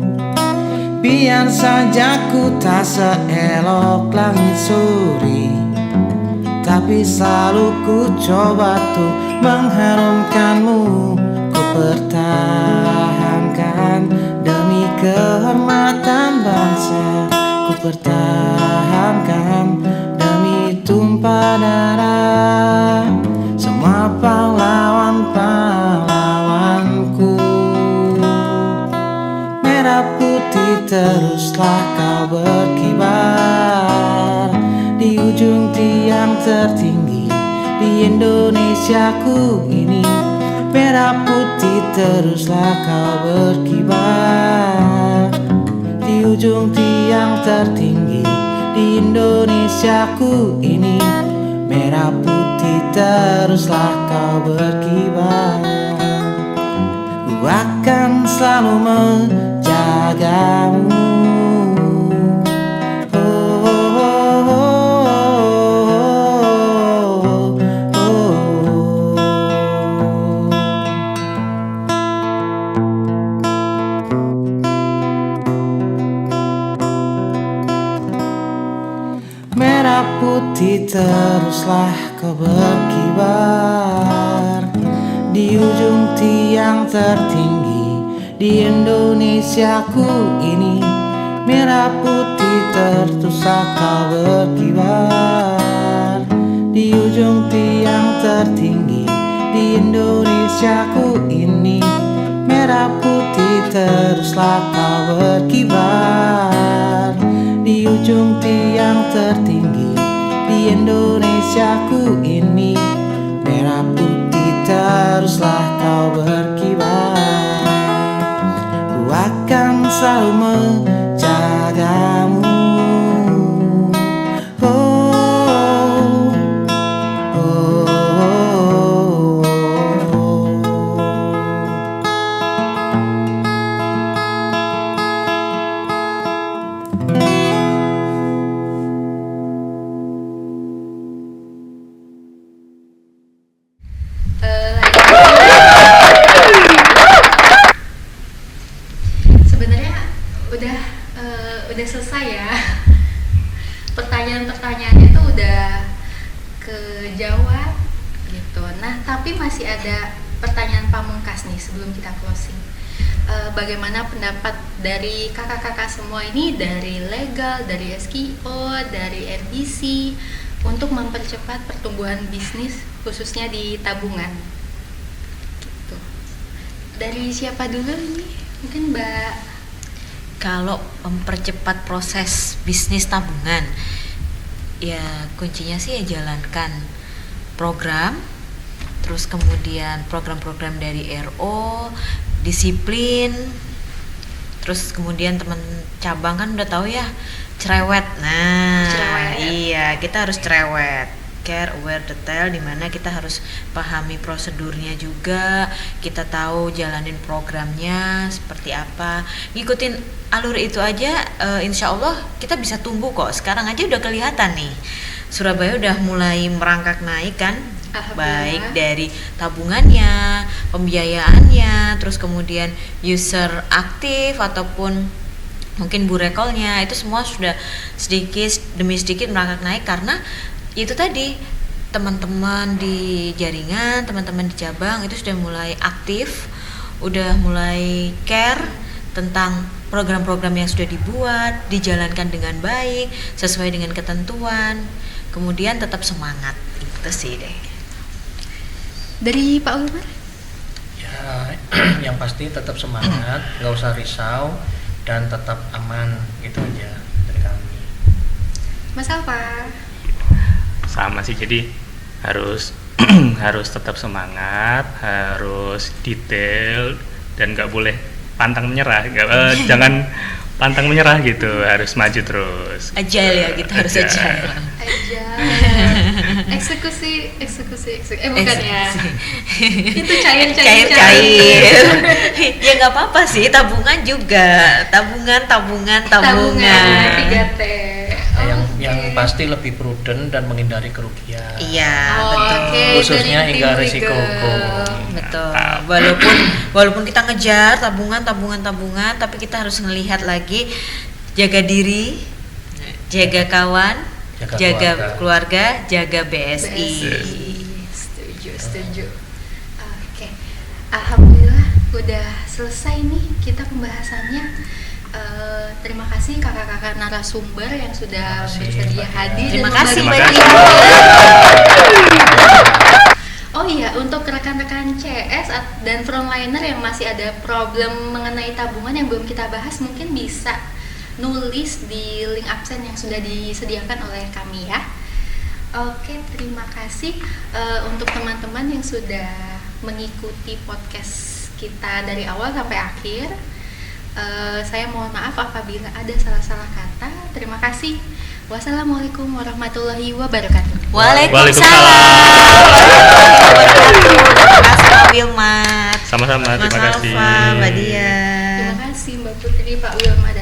Biar saja ku tak seelok langit suri, tapi selalu ku coba untuk mengharumkanmu. Ku pertahankan demi kehormatan bangsa, ku pertahankan demi tumpah darah semua pahlawan-pahlawanku. Merah putih teruslah kau berkibar, di ujung tiang tertinggi di Indonesiaku ini. Merah putih teruslah kau berkibar, di ujung tiang tertinggi di Indonesiaku ini. Merah putih teruslah kau berkibar, ku akan selalu menjagamu. Merah putih teruslah kau berkibar, di ujung tiang tertinggi di Indonesiaku ini. Merah putih teruslah kau berkibar, di ujung tiang tertinggi di Indonesiaku ini. merah putih teruslah kau berkibar di ujung tiang tertinggi di Indonesiaku ini. Merah putih teruslah kau berkibar, ku akan selalu menjagamu. Sebenarnya udah selesai ya. Pertanyaan-pertanyaannya tuh udah kejawab gitu. Nah, tapi masih ada pertanyaan pamungkas nih sebelum kita closing. Bagaimana pendapat dari kakak-kakak semua ini, dari legal, dari SKO, dari RBC untuk mempercepat pertumbuhan bisnis khususnya di tabungan? Gitu. Dari siapa dulu ini? Mungkin Mbak. Kalau mempercepat proses bisnis tabungan, ya kuncinya sih ya jalankan program, terus kemudian program-program dari RO, disiplin, terus kemudian teman cabang kan udah tahu ya cerewet. Nah, Cerewet. iya kita harus cerewet, care, aware, detail, dimana kita harus pahami prosedurnya juga, kita tahu jalanin programnya seperti apa, ngikutin alur itu aja. Insya Allah kita bisa tumbuh kok. Sekarang aja udah kelihatan nih Surabaya udah mulai merangkak naik kan, baik dari tabungannya, pembiayaannya, terus kemudian user aktif ataupun mungkin burekolnya, itu semua sudah sedikit demi sedikit merangkak naik karena itu tadi teman-teman di jaringan, teman-teman di cabang itu sudah mulai aktif, udah mulai care tentang program-program yang sudah dibuat, dijalankan dengan baik, sesuai dengan ketentuan, kemudian tetap semangat. Itu sih deh. Dari Pak Wilmar? Ya, yang pasti tetap semangat, nggak usah risau, dan tetap aman, gitu aja dari kami. Mas Alfa? Sama sih, jadi harus harus tetap semangat, harus detail, dan nggak boleh pantang menyerah. Jangan pantang menyerah gitu, harus maju terus. Agile ya, kita harus agile. Aja. Eksekusi. Bukan ya. Itu cair. Ya nggak apa-apa sih, tabungan juga. Tabungan. 3T. Yang pasti lebih prudent dan menghindari kerugian. Iya, Oh, betul. oke. Khususnya Dari hingga tim risiko legal. hukum. Betul. Walaupun kita ngejar tabungan, tapi kita harus ngelihat lagi, jaga diri, jaga kawan, jaga keluarga, jaga BSI. Setuju. Oke. Alhamdulillah udah selesai nih kita pembahasannya. Terima kasih kakak-kakak narasumber yang sudah bersedia hadir. Terima dan kasih membagi- Mbak. Oh iya, untuk rekan-rekan CS dan frontliner yang masih ada problem mengenai tabungan yang belum kita bahas, mungkin bisa nulis di link absen yang sudah disediakan oleh kami ya. Oke, terima kasih untuk teman-teman yang sudah mengikuti podcast kita dari awal sampai akhir. Saya mohon maaf apabila ada salah-salah kata. Terima kasih. Wassalamualaikum warahmatullahi wabarakatuh. Waalaikumsalam. Terima kasih Pak Wilmar. Sama-sama, Mas terima kasih. Alfa, Mbak Dia. Terima kasih Mbak Putri, Pak Wilmar,